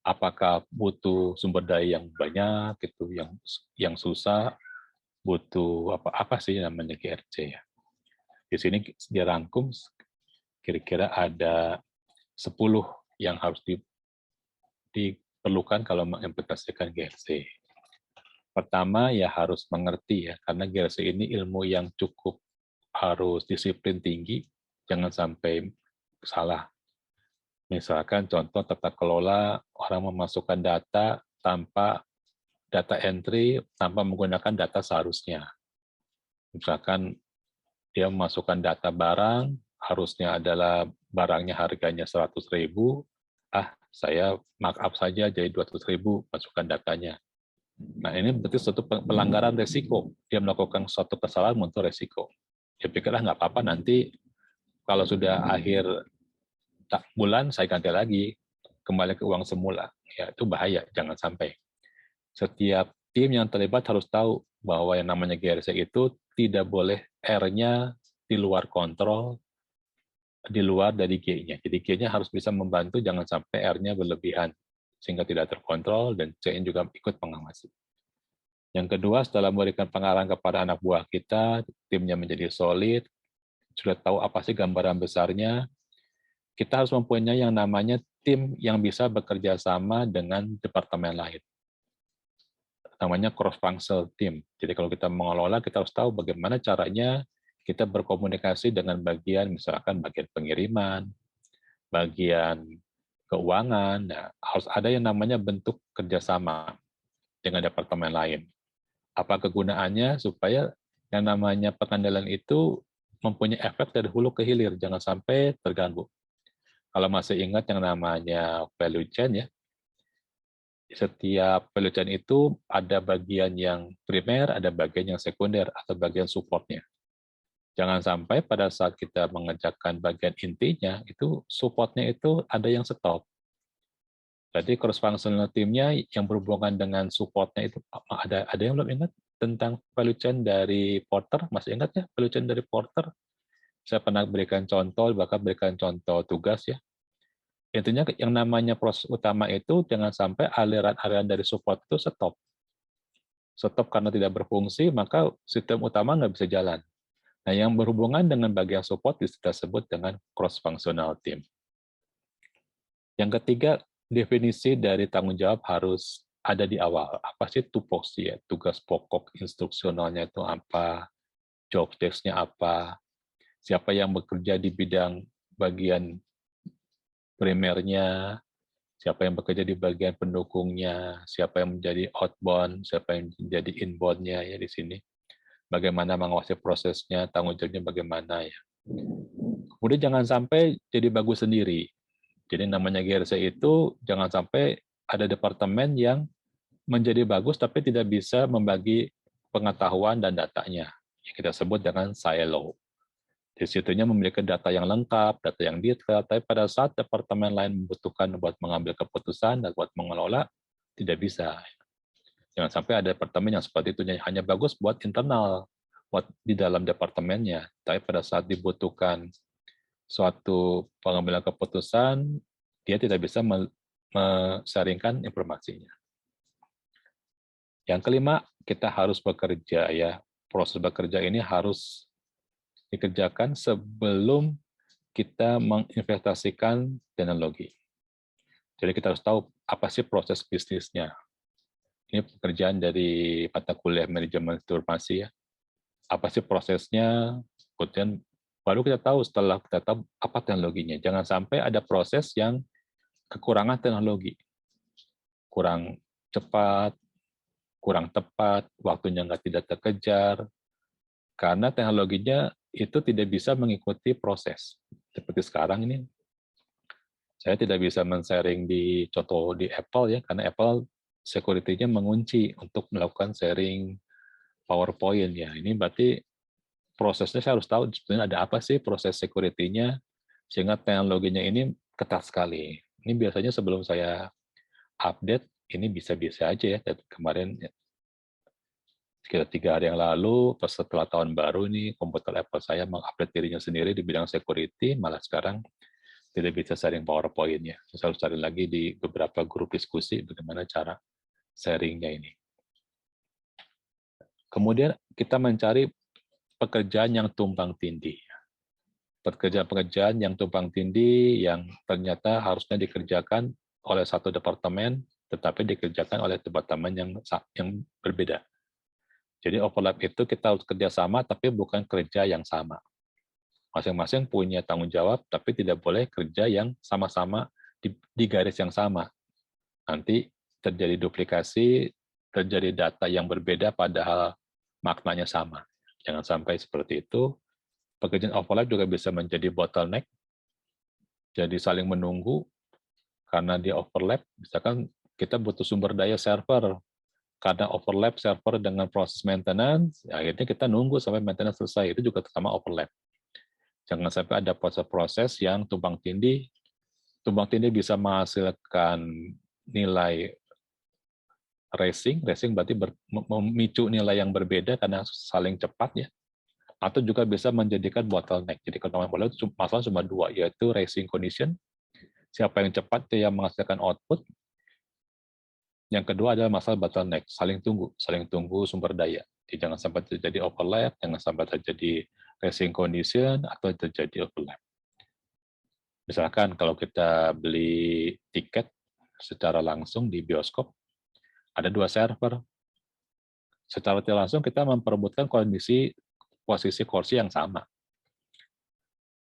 Apakah butuh sumber daya yang banyak, gitu, yang susah, butuh apa sih namanya GRC ya? Di sini dirangkum kira-kira ada 10 yang harus diperlukan kalau mengimplementasikan GRC. Pertama ya harus mengerti ya, karena GRC ini ilmu yang cukup harus disiplin tinggi, jangan sampai salah. Misalkan contoh tata kelola, orang memasukkan data tanpa data entry, tanpa menggunakan data seharusnya. Misalkan dia memasukkan data barang, harusnya adalah barangnya harganya 100.000, saya markup saja jadi 200.000, masukkan datanya. Nah, ini berarti suatu pelanggaran resiko. Dia melakukan suatu kesalahan untuk resiko. Dia pikirlah nggak apa-apa, nanti kalau sudah akhir bulan saya ganti lagi, kembali ke uang semula. Ya, itu bahaya, jangan sampai. Setiap tim yang terlibat harus tahu bahwa yang namanya GRC itu tidak boleh R-nya di luar kontrol, di luar dari G-nya. Jadi G-nya harus bisa membantu, jangan sampai R-nya berlebihan, sehingga tidak terkontrol, dan C-nya juga ikut mengawasi. Yang kedua, setelah memberikan pengarahan kepada anak buah kita, timnya menjadi solid, sudah tahu apa sih gambaran besarnya, kita harus mempunyai yang namanya tim yang bisa bekerja sama dengan departemen lain. Namanya cross-functional team. Jadi kalau kita mengelola, kita harus tahu bagaimana caranya kita berkomunikasi dengan bagian, misalkan bagian pengiriman, bagian keuangan. Nah, harus ada yang namanya bentuk kerjasama dengan departemen lain. Apa kegunaannya? Supaya yang namanya pengandalan itu mempunyai efek dari hulu ke hilir, jangan sampai terganggu. Kalau masih ingat yang namanya value chain ya, setiap value chain itu ada bagian yang primer, ada bagian yang sekunder, atau bagian supportnya. Jangan sampai pada saat kita mengerjakan bagian intinya, itu supportnya itu ada yang stop. Jadi cross-functional teamnya yang berhubungan dengan supportnya itu, ada yang belum ingat tentang value chain dari Porter? Masih ingat ya value chain dari Porter? Saya pernah berikan contoh, bahkan berikan contoh tugas ya. Intinya yang namanya proses utama itu jangan sampai aliran-aliran dari support itu stop. Stop karena tidak berfungsi, maka sistem utama nggak bisa jalan. Nah, yang berhubungan dengan bagian support kita sebut dengan cross-functional team. Yang ketiga, definisi dari tanggung jawab harus ada di awal. Apa sih tupoksi ya? Tugas pokok instruksionalnya itu apa? Job desk-nya apa? Siapa yang bekerja di bidang bagian primernya, siapa yang bekerja di bagian pendukungnya, siapa yang menjadi outbound, siapa yang menjadi inbound-nya ya di sini. Bagaimana mengawasi prosesnya, tanggung jawabnya bagaimana ya. Kemudian jangan sampai jadi bagus sendiri. Jadi namanya GRC itu jangan sampai ada departemen yang menjadi bagus tapi tidak bisa membagi pengetahuan dan datanya. Yang kita sebut dengan silo. Di situnya memiliki data yang lengkap, data yang detail, tapi pada saat departemen lain membutuhkan buat mengambil keputusan dan buat mengelola, tidak bisa. Jangan sampai ada departemen yang seperti itu, hanya bagus buat internal, buat di dalam departemennya, tapi pada saat dibutuhkan suatu pengambilan keputusan, dia tidak bisa men-sharingkan informasinya. Yang kelima, kita harus bekerja ya. Proses bekerja ini harus dikerjakan sebelum kita menginvestasikan teknologi. Jadi kita harus tahu apa sih proses bisnisnya. Ini pekerjaan dari mata kuliah manajemen informasi ya. Apa sih prosesnya? Kemudian baru kita tahu setelah kita tahu apa teknologinya. Jangan sampai ada proses yang kekurangan teknologi. Kurang cepat, kurang tepat, waktunya tidak terkejar, karena teknologinya itu tidak bisa mengikuti proses. Seperti sekarang ini, saya tidak bisa men-sharing di contoh di Apple ya, karena Apple security-nya mengunci untuk melakukan sharing PowerPoint ya. Ini berarti prosesnya saya harus tahu sebenarnya ada apa sih proses security-nya, sehingga teknologinya ini ketat sekali. Ini biasanya sebelum saya update, ini bisa-bisa aja ya. Kemarin sekitar 3 hari yang lalu, pas setelah tahun baru ini, komputer Apple saya mengupdate dirinya sendiri di bidang security, malah sekarang tidak bisa sharing PowerPoint-nya. Saya harus cari lagi di beberapa grup diskusi bagaimana cara sharing-nya ini. Kemudian kita mencari pekerjaan yang tumpang tindih. Pekerjaan-pekerjaan yang tumpang tindih yang ternyata harusnya dikerjakan oleh satu departemen, tetapi dikerjakan oleh departemen yang berbeda. Jadi overlap itu kita harus kerjasama, tapi bukan kerja yang sama. Masing-masing punya tanggung jawab, tapi tidak boleh kerja yang sama-sama di garis yang sama. Nanti terjadi duplikasi, terjadi data yang berbeda padahal maknanya sama. Jangan sampai seperti itu. Pekerjaan overlap juga bisa menjadi bottleneck, jadi saling menunggu, karena dia overlap, misalkan kita butuh sumber daya server, karena overlap server dengan proses maintenance, ya akhirnya kita nunggu sampai maintenance selesai, itu juga sama overlap. Jangan sampai ada proses-proses yang tumpang tindih bisa menghasilkan nilai racing berarti memicu nilai yang berbeda karena saling cepat ya, atau juga bisa menjadikan bottleneck. Jadi kalau masalah cuma dua, yaitu racing condition, siapa yang cepat itu yang menghasilkan output. Yang kedua adalah masalah bottleneck, saling tunggu sumber daya. Jadi jangan sampai terjadi overlap, jangan sampai terjadi racing condition atau terjadi overlap. Misalkan kalau kita beli tiket secara langsung di bioskop, ada 2 server. Secara tidak langsung kita memperebutkan posisi kursi yang sama.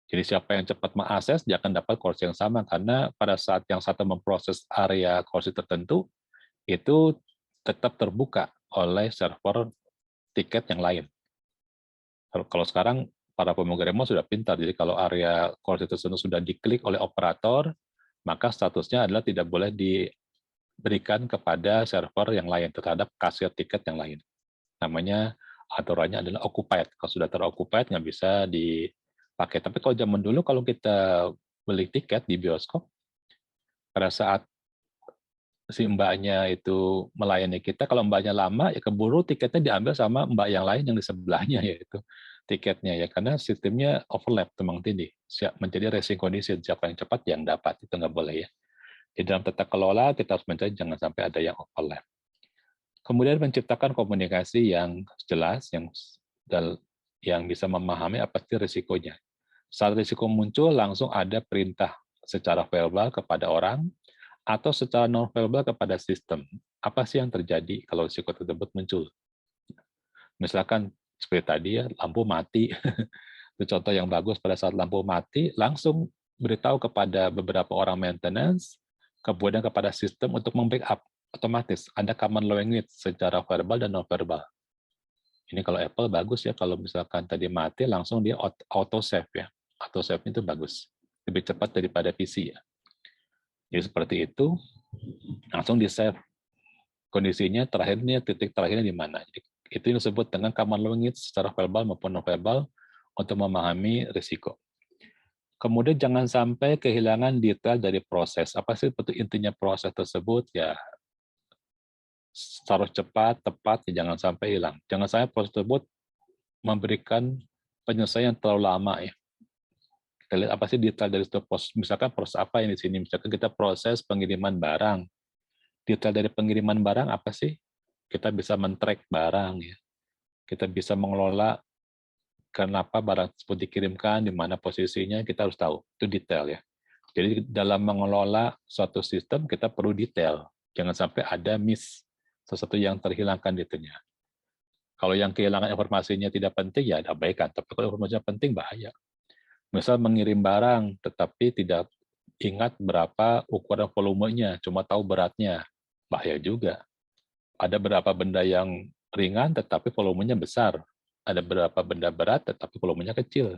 Jadi siapa yang cepat mengakses, dia akan dapat kursi yang sama, karena pada saat yang satu memproses area kursi tertentu, itu tetap terbuka oleh server tiket yang lain. Kalau sekarang, para pemegang remote sudah pintar, jadi kalau area kursi tersebut sudah diklik oleh operator, maka statusnya adalah tidak boleh diberikan kepada server yang lain, terhadap kasir tiket yang lain. Namanya, aturannya adalah occupied. Kalau sudah teroccupied, nggak bisa dipakai. Tapi kalau zaman dulu, kalau kita beli tiket di bioskop, pada saat si mbaknya itu melayani kita, kalau mbaknya lama, ya keburu tiketnya diambil sama mbak yang lain yang di sebelahnya, yaitu tiketnya ya, karena sistemnya overlap, tumpang tindih, menjadi racing condition, siapa yang cepat yang dapat, itu nggak boleh ya. Di dalam tata kelola, kita harus mencari jangan sampai ada yang overlap. Kemudian menciptakan komunikasi yang jelas, yang bisa memahami apa sih risikonya. Saat risiko muncul, langsung ada perintah secara verbal kepada orang, atau secara non-verbal kepada sistem. Apa sih yang terjadi kalau risiko tersebut muncul? Misalkan seperti tadi ya, lampu mati. Itu contoh yang bagus. Pada saat lampu mati, langsung beritahu kepada beberapa orang maintenance, kemudian kepada sistem untuk membackup. Otomatis ada common language secara verbal dan non-verbal. Ini kalau Apple bagus ya, kalau misalkan tadi mati, langsung dia auto save ya. Auto save itu bagus. Lebih cepat daripada PC ya. Jadi seperti itu, langsung di-save kondisinya, titik terakhirnya di mana. Jadi, itu yang disebut dengan common language secara verbal maupun non-verbal untuk memahami risiko. Kemudian jangan sampai kehilangan detail dari proses. Apa sih betul intinya proses tersebut? Ya, harus cepat, tepat, ya jangan sampai hilang. Jangan sampai proses tersebut memberikan penyelesaian terlalu lama ya. Kita lihat apa sih detail dari setiap proses. Misalkan proses apa yang di sini? Misalkan kita proses pengiriman barang. Detail dari pengiriman barang apa sih? Kita bisa men-track barang ya. Kita bisa mengelola kenapa barang tersebut dikirimkan, di mana posisinya, kita harus tahu. Itu detail ya. Jadi dalam mengelola suatu sistem kita perlu detail. Jangan sampai ada sesuatu yang terhilangkan detailnya. Kalau yang kehilangan informasinya tidak penting ya abaikan. Tapi kalau informasinya penting bahaya. Misal mengirim barang, tetapi tidak ingat berapa ukuran volumenya, cuma tahu beratnya. Bahaya juga. Ada beberapa benda yang ringan, tetapi volumenya besar. Ada beberapa benda berat, tetapi volumenya kecil.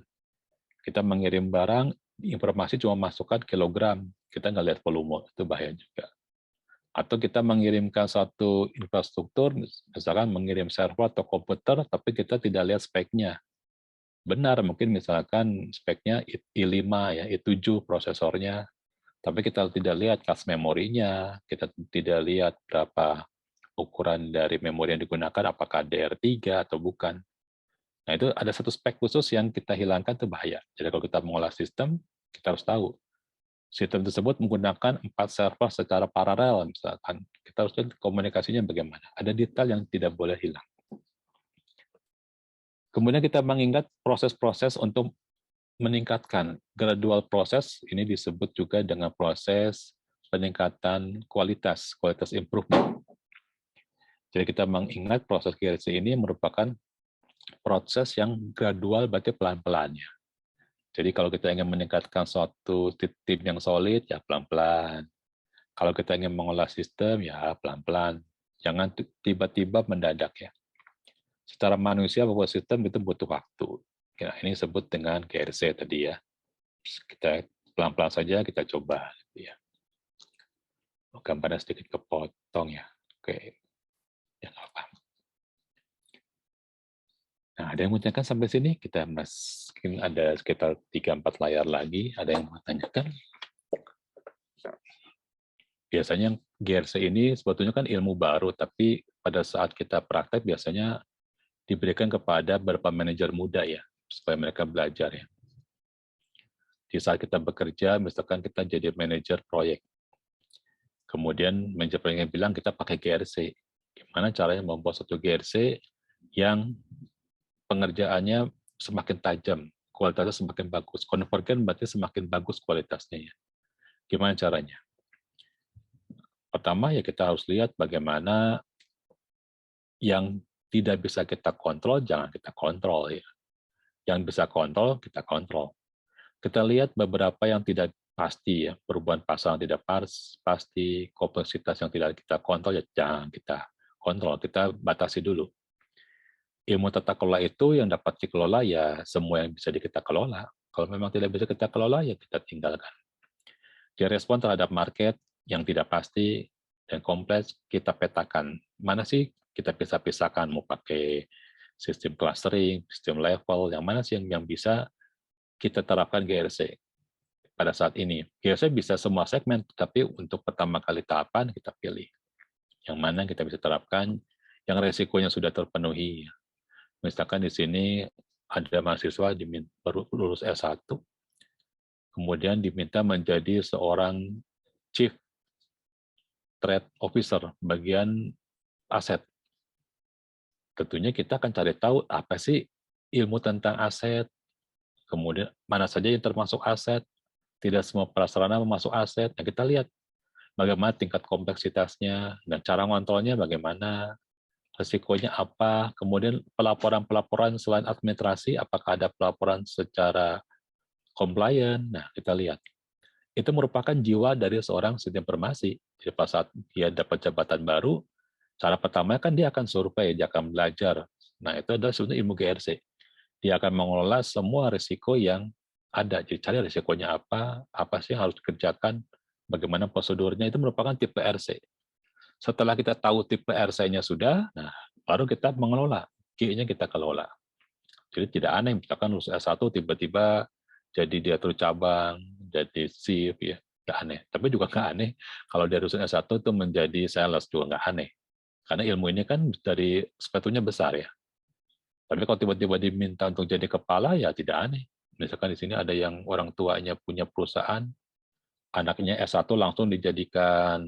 Kita mengirim barang, informasi cuma masukkan kilogram. Kita nggak lihat volume, itu bahaya juga. Atau kita mengirimkan satu infrastruktur, misalkan mengirim server atau komputer, tapi kita tidak lihat speknya. Benar, mungkin misalkan speknya i5, ya, i7 prosesornya, tapi kita tidak lihat kas memorinya, kita tidak lihat berapa ukuran dari memori yang digunakan, apakah DR3 atau bukan. Nah, itu ada satu spek khusus yang kita hilangkan, itu bahaya. Jadi kalau kita mengolah sistem, kita harus tahu. Sistem tersebut menggunakan 4 server secara paralel, misalkan. Kita harus lihat komunikasinya bagaimana. Ada detail yang tidak boleh hilang. Kemudian kita mengingat proses-proses untuk meningkatkan gradual proses, ini disebut juga dengan proses peningkatan kualitas improvement. Jadi kita mengingat proses QRC ini merupakan proses yang gradual, berarti pelan-pelannya. Jadi kalau kita ingin meningkatkan suatu tim yang solid, ya pelan-pelan. Kalau kita ingin mengolah sistem, ya pelan-pelan. Jangan tiba-tiba mendadak ya. Secara manusia bahwa sistem itu butuh waktu. Nah, ini disebut dengan GRC tadi ya. Kita pelan-pelan saja kita coba. Ya. Gambarnya sedikit kepotong ya. Oke, ya nggak apa. Nah, ada yang mau tanyakan sampai sini? Kita mungkin ada sekitar 3-4 layar lagi. Ada yang mau tanyakan? Biasanya GRC ini sebetulnya kan ilmu baru, tapi pada saat kita praktek biasanya diberikan kepada beberapa manajer muda ya, supaya mereka belajar ya. Di saat kita bekerja, misalkan kita jadi manajer proyek. Kemudian manajer proyeknya bilang kita pakai GRC. Gimana caranya membuat satu GRC yang pengerjaannya semakin tajam, kualitasnya semakin bagus. Konvergen berarti semakin bagus kualitasnya ya. Gimana caranya? Pertama ya kita harus lihat bagaimana yang tidak bisa kita kontrol, jangan kita kontrol ya. Yang bisa kontrol, kita kontrol. Kita lihat beberapa yang tidak pasti ya, perubahan pasang tidak pasti, kompleksitas yang tidak kita kontrol ya jangan kita kontrol, kita batasi dulu. Ilmu tata kelola itu yang dapat dikelola ya semua yang bisa kita kelola. Kalau memang tidak bisa kita kelola ya kita tinggalkan. Dia respon terhadap market yang tidak pasti dan kompleks, kita petakan. Mana sih kita bisa pisahkan, mau pakai sistem clustering, sistem level, yang mana sih yang bisa kita terapkan GRC pada saat ini. GRC bisa semua segmen, tapi untuk pertama kali tahapan kita pilih. Yang mana kita bisa terapkan, yang resikonya sudah terpenuhi. Misalkan di sini ada mahasiswa baru lulus S1, kemudian diminta menjadi seorang Chief Trade Officer, bagian aset. Tentunya kita akan cari tahu apa sih ilmu tentang aset, kemudian mana saja yang termasuk aset, tidak semua prasarana memasuk aset. Nah, kita lihat bagaimana tingkat kompleksitasnya, dan cara ngontrolnya bagaimana, resikonya apa, kemudian pelaporan-pelaporan selain administrasi, apakah ada pelaporan secara compliant. Nah, kita lihat. Itu merupakan jiwa dari seorang sistem informasi. Jadi pada saat dia dapat jabatan baru, cara pertama kan dia akan survei, dia akan belajar. Nah, itu adalah sebenarnya ilmu GRC. Dia akan mengelola semua risiko yang ada. Jadi cari risikonya apa sih yang harus dikerjakan, bagaimana prosedurnya, itu merupakan tipe RC. Setelah kita tahu tipe RC-nya sudah, nah baru kita mengelola. G-nya kita kelola. Jadi tidak aneh, misalkan lulus S1 tiba-tiba jadi direktur cabang, jadi chief, ya nggak aneh. Tapi juga nggak aneh kalau dari lulusan S1 itu menjadi sales, juga nggak aneh. Karena ilmu ini kan dari spektrumnya besar ya. Tapi kalau tiba-tiba diminta untuk jadi kepala, ya tidak aneh. Misalkan di sini ada yang orang tuanya punya perusahaan, anaknya S1 langsung dijadikan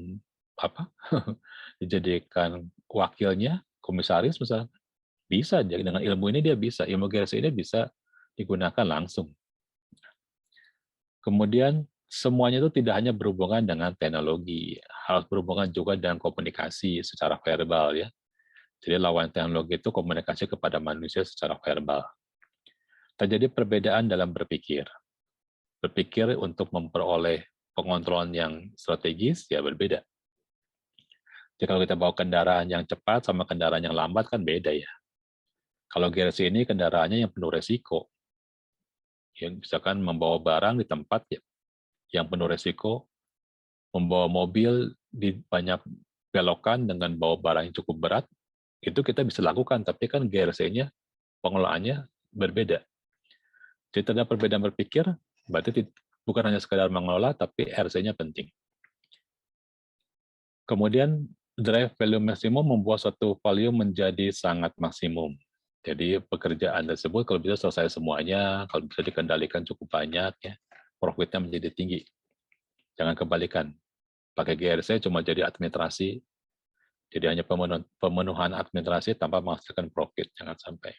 apa? dijadikan wakilnya, komisaris misalnya. Bisa, jadi dengan ilmu ini dia bisa. Ilmu GRC ini bisa digunakan langsung. Kemudian semuanya itu tidak hanya berhubungan dengan teknologi, harus berhubungan juga dengan komunikasi secara verbal ya. Jadi lawan teknologi itu komunikasi kepada manusia secara verbal. Terjadi perbedaan dalam berpikir. Berpikir untuk memperoleh pengontrolan yang strategis ya berbeda. Jadi kalau kita bawa kendaraan yang cepat sama kendaraan yang lambat kan beda ya. Kalau GRC ini kendaraannya yang penuh resiko. Yang misalkan membawa barang di tempat yang penuh resiko, membawa mobil di banyak belokan dengan bawa barang yang cukup berat, itu kita bisa lakukan, tapi kan GRC-nya, pengelolaannya berbeda. Jadi terdapat perbedaan berpikir, berarti bukan hanya sekedar mengelola, tapi RC-nya penting. Kemudian, drive value maksimum membuat suatu value menjadi sangat maksimum. Jadi pekerjaan tersebut kalau bisa selesai semuanya, kalau bisa dikendalikan cukup banyak, ya, profitnya menjadi tinggi. Jangan kebalikan. Pakai GRC cuma jadi administrasi, jadi hanya pemenuhan administrasi tanpa menghasilkan profit. Jangan sampai.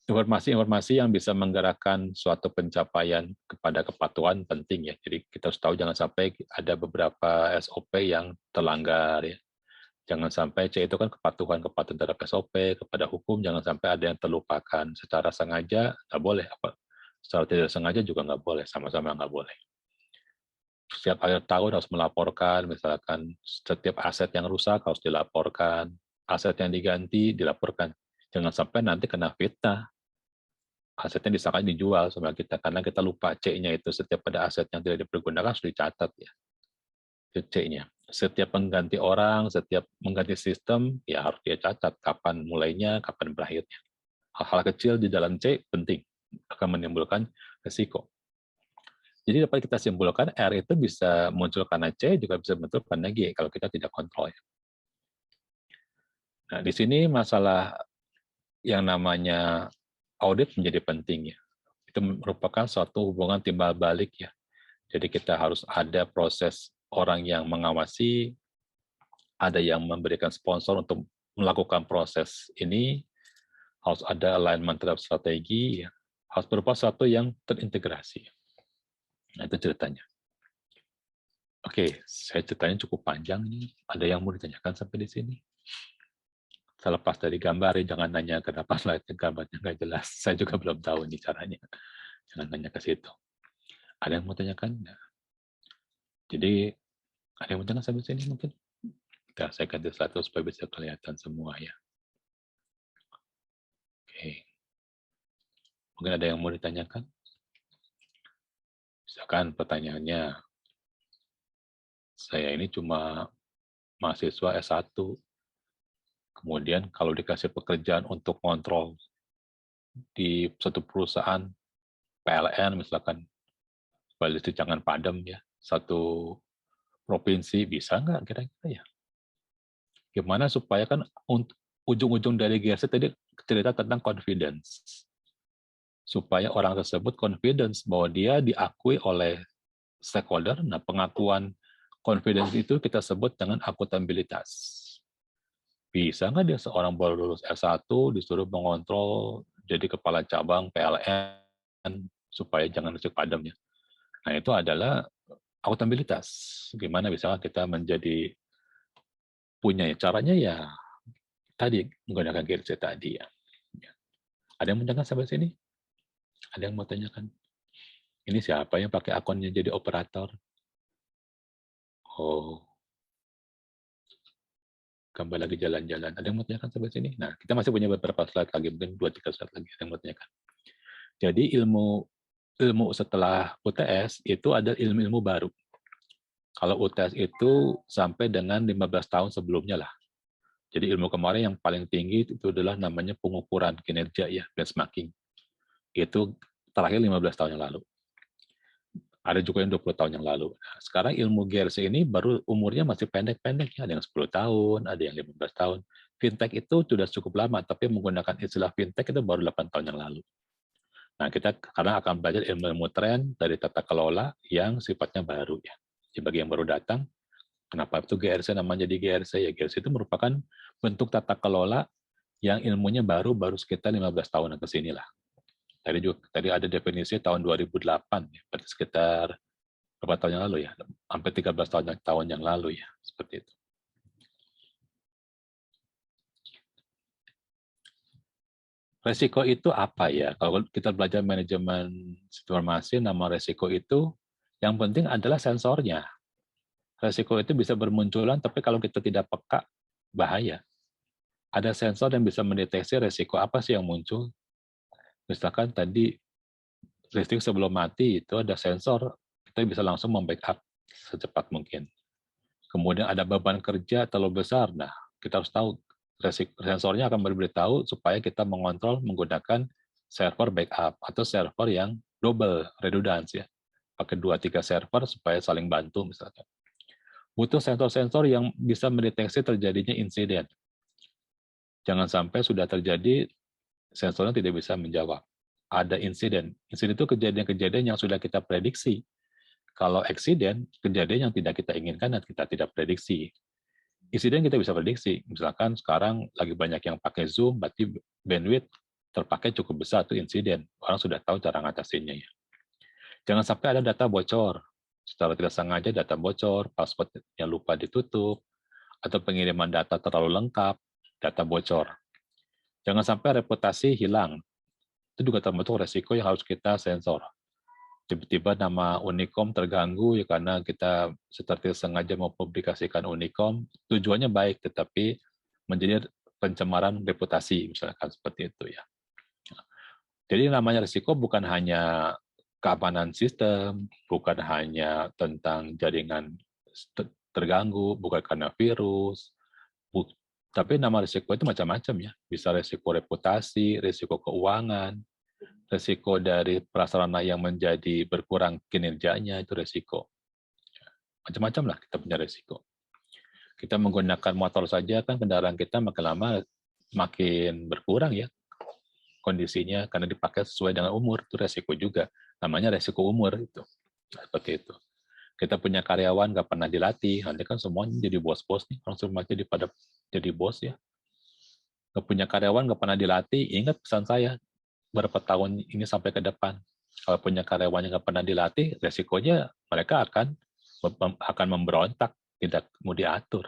Informasi-informasi yang bisa menggerakkan suatu pencapaian kepada kepatuhan penting ya. Jadi kita harus tahu jangan sampai ada beberapa SOP yang terlanggar ya. Jangan sampai C itu kan kepatuhan terhadap SOP, kepada hukum, jangan sampai ada yang terlupakan. Secara sengaja nggak boleh, secara tidak sengaja juga nggak boleh, sama-sama nggak boleh. Setiap akhir tahun harus melaporkan, misalkan setiap aset yang rusak harus dilaporkan, aset yang diganti dilaporkan. Jangan sampai nanti kena fitnah. Asetnya disangka dijual sama kita, karena kita lupa C-nya itu setiap ada aset yang tidak dipergunakan harus dicatat ya. Itu C-nya. Setiap mengganti orang, setiap mengganti sistem, ya harus dia catat kapan mulainya, kapan berakhirnya. Hal-hal kecil di dalam C penting, akan menimbulkan risiko. Jadi dapat kita simpulkan R itu bisa muncul karena C, juga bisa muncul karena G kalau kita tidak kontrol. Nah, di sini masalah yang namanya audit menjadi penting ya. Itu merupakan suatu hubungan timbal balik ya. Jadi kita harus ada proses orang yang mengawasi, ada yang memberikan sponsor untuk melakukan proses ini, harus ada alignment terhadap strategi, ya. Harus berupa sesuatu yang terintegrasi. Nah, itu ceritanya. Oke, saya ceritanya cukup panjang nih. Ada yang mau ditanyakan sampai di sini? Selepas dari gambar, jangan nanya kenapa slide-nya gambarnya nggak jelas. Saya juga belum tahu nih caranya. Jangan nanya ke situ. Ada yang mau tanyakan? Nah, jadi, ada yang mau tanyakan sampai sini mungkin? Nah, saya ganti slide supaya bisa kelihatan semua ya. Oke. Mungkin ada yang mau ditanyakan? Misalkan pertanyaannya, saya ini cuma mahasiswa S1, kemudian kalau dikasih pekerjaan untuk kontrol di suatu perusahaan PLN misalkan, balistik jangan padam ya, satu provinsi, bisa nggak kira-kira ya? Gimana supaya kan ujung-ujung dari GRC tadi cerita tentang confidence. Supaya orang tersebut confidence bahwa dia diakui oleh stakeholder. Nah, pengakuan confidence itu kita sebut dengan akuntabilitas. Bisa nggak dia seorang baru lulus S1 disuruh mengontrol jadi kepala cabang PLN supaya jangan nasi padam ya. Nah, itu adalah akuntabilitas. Gimana bisa kita menjadi punya ya? Caranya ya tadi menggunakan GRC tadi ya. Ada yang mau tanyakan sampai sini? Ada yang mau tanyakan? Ini siapa yang pakai akunnya jadi operator? Oh, kembali lagi jalan-jalan. Ada yang mau tanyakan sampai sini? Nah, kita masih punya beberapa slide lagi, mungkin 2-3 slide lagi. Ada yang mau tanyakan? Jadi ilmu setelah UTS itu ada ilmu-ilmu baru. Kalau UTS itu sampai dengan 15 tahun sebelumnya lah. Jadi ilmu kemarin yang paling tinggi itu adalah namanya pengukuran kinerja ya, benchmarking. Itu terakhir 15 tahun yang lalu. Ada juga yang 20 tahun yang lalu. Nah, sekarang ilmu GRC ini baru umurnya masih pendek-pendek ya, ada yang 10 tahun, ada yang 15 tahun. Fintech itu sudah cukup lama, tapi menggunakan istilah fintech itu baru 8 tahun yang lalu. Nah, kita sekarang akan belajar ilmu-ilmu tren dari tata kelola yang sifatnya baru ya. Jadi bagi yang baru datang, kenapa itu GRC namanya jadi GRC? Ya GRC itu merupakan bentuk tata kelola yang ilmunya baru sekitar 15 tahunan ke sini lah. Tadi ada definisi tahun 2008, ya, berarti sekitar berapa tahun yang lalu ya? Hampir 13 tahun yang lalu ya, seperti itu. Resiko itu apa ya? Kalau kita belajar manajemen informasi, nama resiko itu yang penting adalah sensornya. Resiko itu bisa bermunculan, tapi kalau kita tidak peka, bahaya. Ada sensor yang bisa mendeteksi resiko apa sih yang muncul. Misalkan tadi listrik sebelum mati itu ada sensor, kita bisa langsung membackup secepat mungkin. Kemudian ada beban kerja terlalu besar, nah kita harus tahu sensornya akan memberitahu supaya kita mengontrol menggunakan server backup atau server yang double redundancy ya. Pakai 2-3 server supaya saling bantu misalkan. Butuh sensor-sensor yang bisa mendeteksi terjadinya insiden. Jangan sampai sudah terjadi, sensornya tidak bisa menjawab. Ada insiden. Insiden itu kejadian-kejadian yang sudah kita prediksi. Kalau eksiden, kejadian yang tidak kita inginkan dan kita tidak prediksi. Insiden kita bisa prediksi. Misalkan sekarang lagi banyak yang pakai Zoom, berarti bandwidth terpakai cukup besar, itu insiden. Orang sudah tahu cara ngatasinnya ya. Jangan sampai ada data bocor. Secara tidak sengaja data bocor, password-nya lupa ditutup, atau pengiriman data terlalu lengkap, data bocor. Jangan sampai reputasi hilang. Itu juga termasuk resiko yang harus kita sensor. Tiba-tiba nama Unicom terganggu ya karena kita secara sengaja mempublikasikan Unicom, tujuannya baik, tetapi menjadi pencemaran reputasi, misalkan seperti itu ya. Jadi namanya resiko bukan hanya keamanan sistem, bukan hanya tentang jaringan terganggu, bukan karena virus, tapi nama risiko itu macam-macam ya. Bisa risiko reputasi, risiko keuangan, risiko dari prasarana yang menjadi berkurang kinerjanya, itu risiko. Macam-macam lah kita punya risiko. Kita menggunakan motor saja kan kendaraan kita makin lama makin berkurang ya kondisinya karena dipakai sesuai dengan umur, itu resiko juga. Namanya resiko umur itu. Seperti itu. Kita punya karyawan nggak pernah dilatih, nanti kan semuanya jadi bos-bos nih, langsung aja pada jadi bos ya. Nggak punya karyawan nggak pernah dilatih, ingat pesan saya berapa tahun ini sampai ke depan. Kalau punya karyawan yang nggak pernah dilatih, resikonya mereka akan memberontak, tidak mau diatur.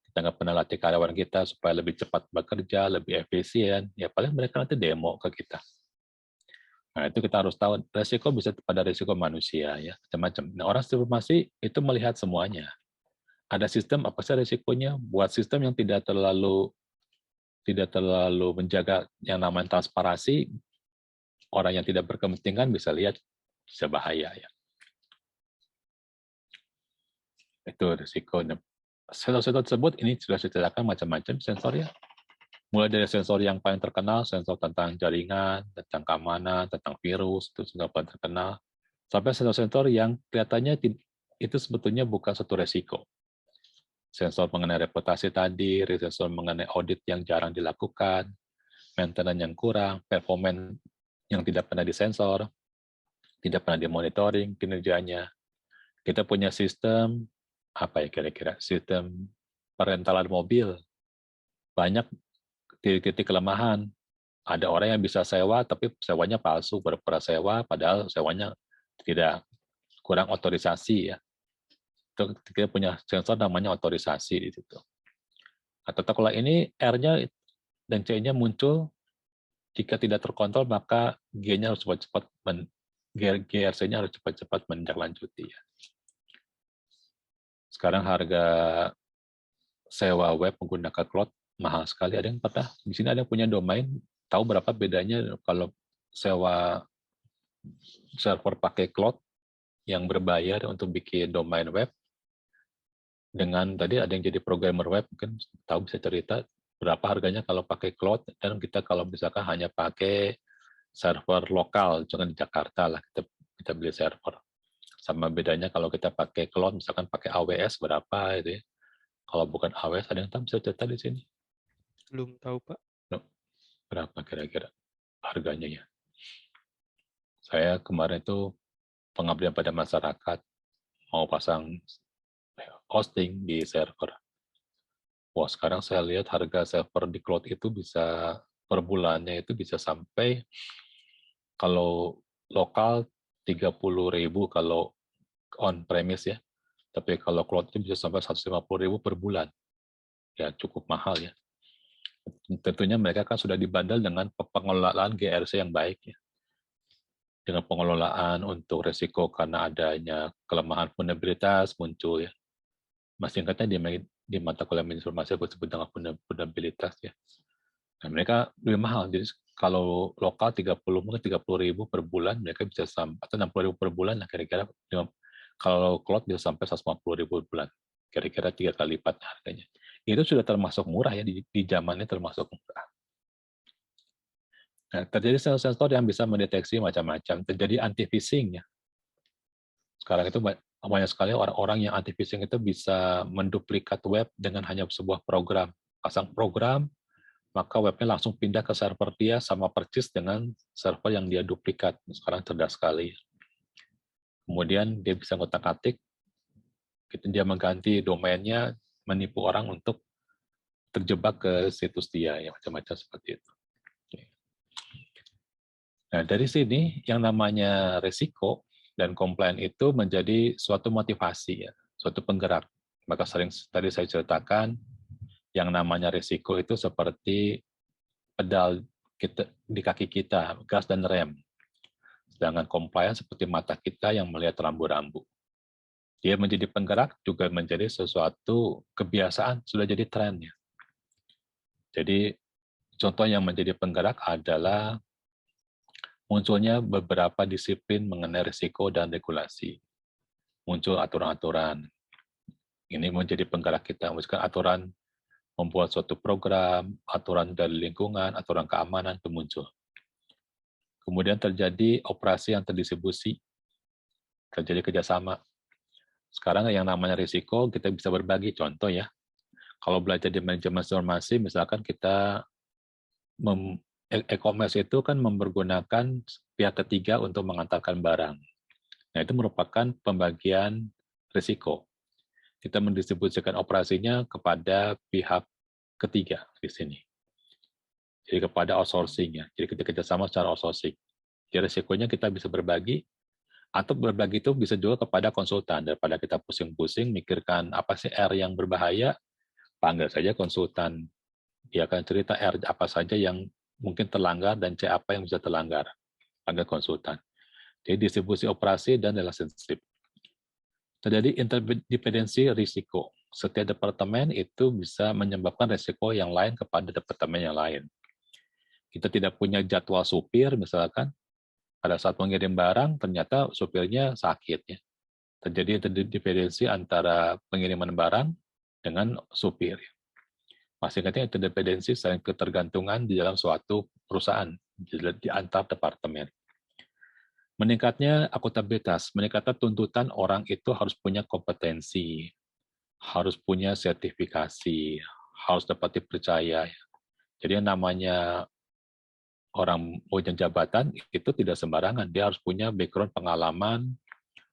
Kita nggak pernah latih karyawan kita supaya lebih cepat bekerja, lebih efisien, ya paling mereka nanti demo ke kita. Nah, itu kita harus tahu, resiko bisa pada resiko manusia, ya macam-macam. Nah, orang informasi itu melihat semuanya. Ada sistem, apa sih resikonya? Buat sistem yang tidak terlalu menjaga yang namanya transparansi, orang yang tidak berkepentingan bisa lihat, bisa bahaya. Ya. Itu resiko. Sensor-sensor tersebut ini sudah saya ceritakan macam-macam sensor ya. Mulai dari sensor yang paling terkenal, sensor tentang jaringan, tentang keamanan, tentang virus, itu sudah paling terkenal. Sampai sensor-sensor yang kelihatannya itu sebetulnya bukan satu resiko. Sensor mengenai reputasi tadi, sensor mengenai audit yang jarang dilakukan, maintenance yang kurang, performance yang tidak pernah disensor, tidak pernah dimonitoring kinerjanya. Kita punya sistem, apa ya kira-kira, sistem perentalan mobil. Banyak titik-titik kelemahan. Ada orang yang bisa sewa, tapi sewanya palsu, berpura sewa, padahal sewanya tidak, kurang otorisasi ya. Itu kita punya sensor namanya otorisasi di situ. Atau kalau ini R-nya dan C-nya muncul, jika tidak terkontrol maka G-nya harus cepat-cepat GRC-nya harus cepat-cepat menindaklanjuti ya. Sekarang harga sewa web menggunakan cloud mahal sekali. Ada yang pernah di sini ada yang punya domain, tahu berapa bedanya kalau sewa server pakai cloud yang berbayar untuk bikin domain web dengan tadi ada yang jadi programmer web mungkin tahu bisa cerita berapa harganya kalau pakai cloud dan kita kalau misalkan hanya pakai server lokal jangan di Jakarta lah kita beli server sama bedanya kalau kita pakai cloud misalkan pakai AWS berapa itu ya kalau bukan AWS ada yang tahu bisa cerita di sini Belum tahu Pak. berapa kira-kira harganya ya saya kemarin itu pengabdian pada masyarakat mau pasang hosting di server. Wah, sekarang saya lihat harga server di cloud itu bisa per bulannya itu bisa sampai kalau lokal 30.000 kalau on premise ya. Tapi kalau cloud itu bisa sampai 150.000 per bulan. Ya cukup mahal ya. Tentunya mereka kan sudah dibandel dengan pengelolaan GRC yang baik ya. Dengan pengelolaan untuk resiko karena adanya kelemahan vulnerabilitas muncul ya. Masih singkatnya di mata kuliah informasi aku sebut dengan vulnerabilitas ya. Nah, mereka lebih mahal. Jadi kalau lokal 30 ribu per bulan, mereka bisa sampai atau 60 ribu per bulan lah kira-kira. Kalau cloud bisa sampai 150 ribu per bulan. Kira-kira 3 kali lipat harganya. Itu sudah termasuk murah ya di zamannya termasuk murah. Nah, terjadi sensor yang bisa mendeteksi macam-macam. Terjadi anti-phishing ya. Sekarang itu banyak sekali orang-orang yang anti-phishing itu bisa menduplikat web dengan hanya sebuah program. Pasang program, maka webnya langsung pindah ke server dia sama persis dengan server yang dia duplikat. Sekarang cerdas sekali. Kemudian dia bisa ngotak-atik, dia mengganti domainnya, menipu orang untuk terjebak ke situs dia, ya macam-macam seperti itu. Nah, dari sini yang namanya resiko dan compliance itu menjadi suatu motivasi, ya, suatu penggerak. Maka sering tadi saya ceritakan, yang namanya resiko itu seperti pedal di kaki kita, gas dan rem. Sedangkan compliance seperti mata kita yang melihat rambu-rambu. Dia menjadi penggerak juga menjadi sesuatu kebiasaan, sudah jadi trennya. Jadi contoh yang menjadi penggerak adalah munculnya beberapa disiplin mengenai risiko dan regulasi. Muncul aturan-aturan. Ini menjadi penggerak kita, misalkan aturan membuat suatu program, aturan dari lingkungan, aturan keamanan itu muncul. Kemudian terjadi operasi yang terdistribusi, terjadi kerjasama. Sekarang yang namanya risiko kita bisa berbagi. Contoh ya, kalau belajar di manajemen informasi, misalkan kita e-commerce itu kan mempergunakan pihak ketiga untuk mengantarkan barang. Nah, itu merupakan pembagian risiko. Kita mendistribusikan operasinya kepada pihak ketiga di sini. Jadi kepada outsourcing-nya. Jadi kita kerjasama secara outsourcing. Jadi risikonya kita bisa berbagi, atau berbagi itu bisa juga kepada konsultan. Daripada kita pusing-pusing mikirkan apa sih R yang berbahaya, panggil saja konsultan. Dia akan cerita R apa saja yang mungkin terlanggar dan C apa yang bisa terlanggar. Panggil konsultan. Jadi distribusi operasi dan relationship. Terjadi interdependensi risiko. Setiap departemen itu bisa menyebabkan risiko yang lain kepada departemen yang lain. Kita tidak punya jadwal supir, misalkan, pada saat mengirim barang, ternyata supirnya sakit. Ya. Terjadi interdependensi antara pengiriman barang dengan supir. Masih ingatnya interdependensi saling ketergantungan di dalam suatu perusahaan, di antar departemen. Meningkatnya akuntabilitas, meningkatnya tuntutan orang itu harus punya kompetensi, harus punya sertifikasi, harus dapat dipercaya. Jadi yang namanya orang punya jabatan itu tidak sembarangan. Dia harus punya background pengalaman,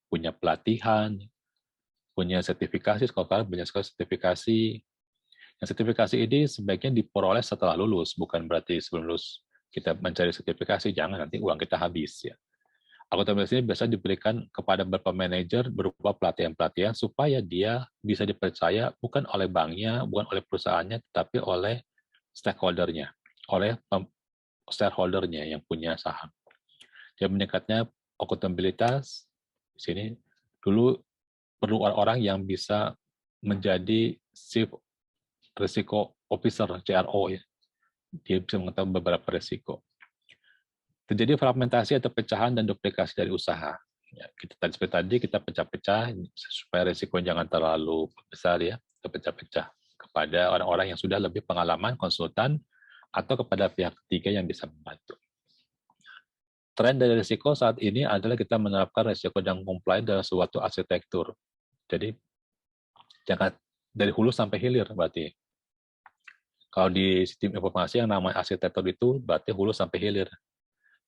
punya pelatihan, punya sertifikasi, sekolah banyak sekali sertifikasi. Yang sertifikasi ini sebaiknya diperoleh setelah lulus, bukan berarti sebelum lulus kita mencari sertifikasi, jangan nanti uang kita habis ya. Akuntabilitas ini biasa diberikan kepada beberapa manajer berupa pelatihan-pelatihan supaya dia bisa dipercaya bukan oleh banknya, bukan oleh perusahaannya, tetapi oleh stakeholder-nya, oleh shareholder-nya yang punya saham. Jadi meningkatnya akuntabilitas di sini dulu perlu orang-orang yang bisa menjadi chief risiko officer CRO ya. Dia bisa mengetahui beberapa risiko. Terjadi fragmentasi atau pecahan dan duplikasi dari usaha. Ya, seperti tadi kita pecah-pecah supaya risiko jangan terlalu besar ya, terpecah-pecah kepada orang-orang yang sudah lebih pengalaman, konsultan, atau kepada pihak ketiga yang bisa membantu. Tren dari risiko saat ini adalah kita menerapkan risiko dan compliance dalam suatu arsitektur. Jadi jangan dari hulu sampai hilir berarti. Kalau di sistem informasi yang namanya arsitektur itu berarti hulu sampai hilir.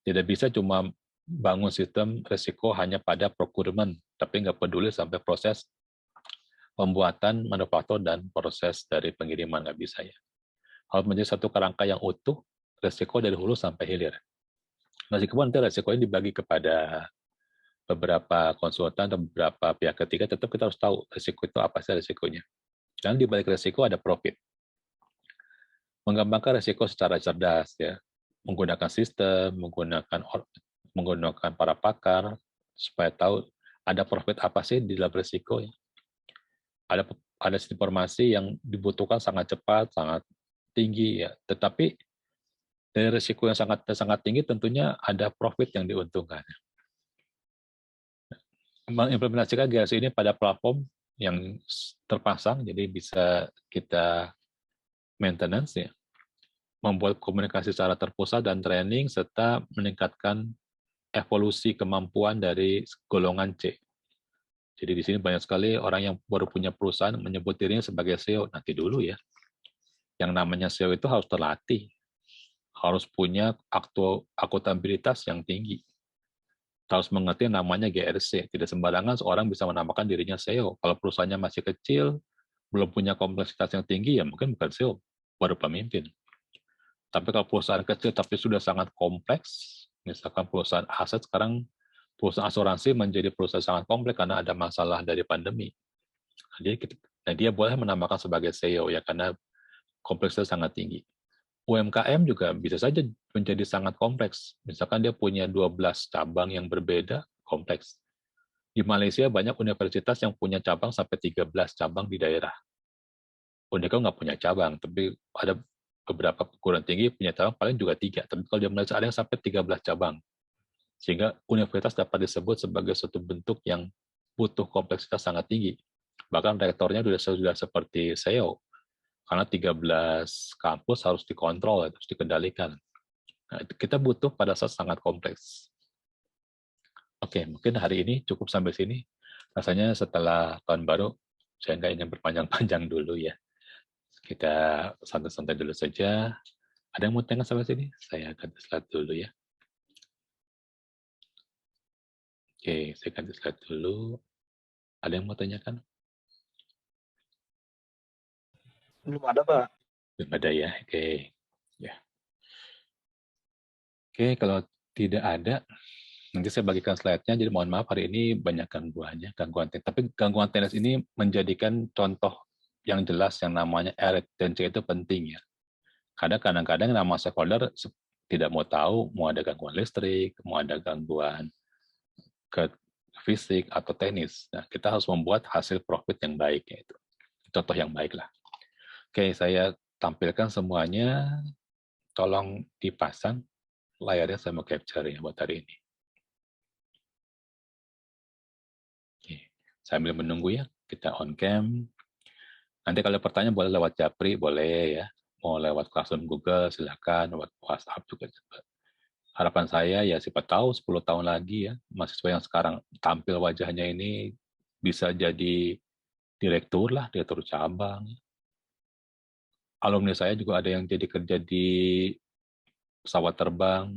Tidak bisa cuma bangun sistem risiko hanya pada procurement, tapi nggak peduli sampai proses pembuatan, manufaktur, dan proses dari pengiriman, nggak bisa ya. Harus menjadi satu kerangka yang utuh, risiko dari hulu sampai hilir. Meskipun nanti risikonya dibagi kepada beberapa konsultan atau beberapa pihak ketiga, tetap kita harus tahu risiko itu apa sih risikonya. Dan di balik risiko ada profit. Mengembangkan risiko secara cerdas, ya, menggunakan sistem, menggunakan para pakar supaya tahu ada profit apa sih di dalam risiko. Ya. Ada informasi yang dibutuhkan sangat cepat, sangat tinggi, ya. Tetapi dari risiko yang sangat tinggi tentunya ada profit yang diuntungkan. Mengimplementasikan GRC ini pada platform yang terpasang, jadi bisa kita maintenance ya. Membuat komunikasi secara terpusat dan training, serta meningkatkan evolusi kemampuan dari golongan C. Jadi di sini banyak sekali orang yang baru punya perusahaan menyebut dirinya sebagai CEO. Nanti dulu ya. Yang namanya CEO itu harus terlatih. Harus punya akuntabilitas yang tinggi. Harus mengerti namanya GRC. Tidak sembarangan seorang bisa menamakan dirinya CEO. Kalau perusahaannya masih kecil, belum punya kompleksitas yang tinggi, ya mungkin bukan CEO, baru pemimpin. Tapi kalau perusahaan kecil tapi sudah sangat kompleks, misalkan perusahaan aset sekarang, perusahaan asuransi menjadi perusahaan sangat kompleks karena ada masalah dari pandemi. Nah, dia boleh menamakan sebagai CEO ya karena kompleksitas sangat tinggi. UMKM juga bisa saja menjadi sangat kompleks. Misalkan dia punya 12 cabang yang berbeda, kompleks. Di Malaysia banyak universitas yang punya cabang sampai 13 cabang di daerah. Unicom nggak punya cabang, tapi ada beberapa perguruan tinggi punya cabang paling juga 3. Tapi kalau di Malaysia ada yang sampai 13 cabang. Sehingga universitas dapat disebut sebagai suatu bentuk yang butuh kompleksitas sangat tinggi. Bahkan rektornya sudah seperti SEO, karena 13 kampus harus dikontrol, harus dikendalikan. Nah, kita butuh pada saat sangat kompleks. Oke, mungkin hari ini cukup sampai sini. Rasanya setelah tahun baru, saya nggak ingin berpanjang-panjang dulu ya. Kita santai-santai dulu saja. Ada yang mau tanya sampai sini? Saya ganti slide dulu ya. Oke, saya ganti slide dulu. Ada yang mau tanyakan? Belum ada, Pak. Belum ada ya, oke. Ya. Oke, kalau tidak ada, nanti saya bagikan slide-nya. Jadi mohon maaf hari ini banyak gangguannya, gangguan teknis. Tapi gangguan teknis ini menjadikan contoh yang jelas yang namanya retention itu penting ya. Kadang-kadang nama stakeholder tidak mau tahu, mau ada gangguan listrik, mau ada gangguan ke fisik atau teknis. Nah, kita harus membuat hasil profit yang baik, yaitu contoh yang baik lah. Oke, saya tampilkan semuanya. Tolong dipasang layarnya, saya mau capture ya buat hari ini. Oke, sambil menunggu ya, kita on cam. Nanti kalau pertanyaan boleh lewat Japri, boleh ya. Mau lewat Classroom Google, silakan. Lewat WhatsApp juga. Harapan saya ya siapa tahu 10 tahun lagi ya, mahasiswa yang sekarang tampil wajahnya ini bisa jadi direktur lah, direktur cabang. Alumni saya juga ada yang jadi kerja di pesawat terbang,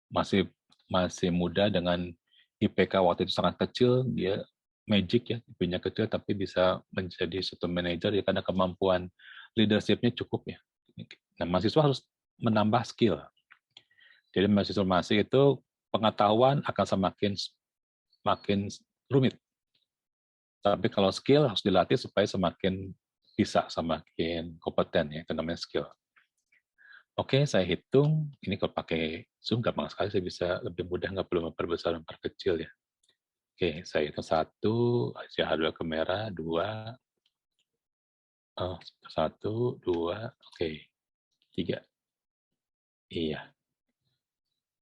masih muda dengan IPK waktu itu sangat kecil, dia magic ya, IP-nya kecil tapi bisa menjadi satu manajer ya karena kemampuan leadership-nya cukup ya. Nah, mahasiswa harus menambah skill. Jadi mahasiswa masih itu pengetahuan akan semakin rumit. Tapi kalau skill harus dilatih supaya semakin bisa, semakin kompeten ya, itu namanya skill. Oke, saya hitung. Ini kalau pakai Zoom gampang sekali, saya bisa lebih mudah, nggak perlu memperbesar, memperkecil ya. Oke, saya hitung 1, H2 ke merah, 2, 1, 2, oke, 3. Iya.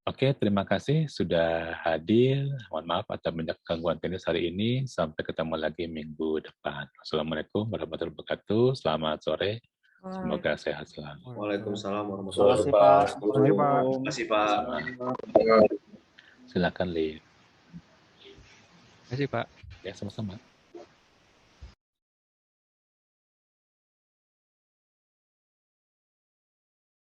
Oke, terima kasih sudah hadir. Mohon maaf atas banyak gangguan teknis hari ini. Sampai ketemu lagi minggu depan. Assalamualaikum warahmatullahi wabarakatuh. Selamat sore. Semoga sehat selalu. Waalaikumsalam Terima warahmatullahi kasih Pak. wabarakatuh. Terima kasih Pak. Terima kasih Pak. Silakan, Li. Terima kasih, Pak. Ya, sama-sama.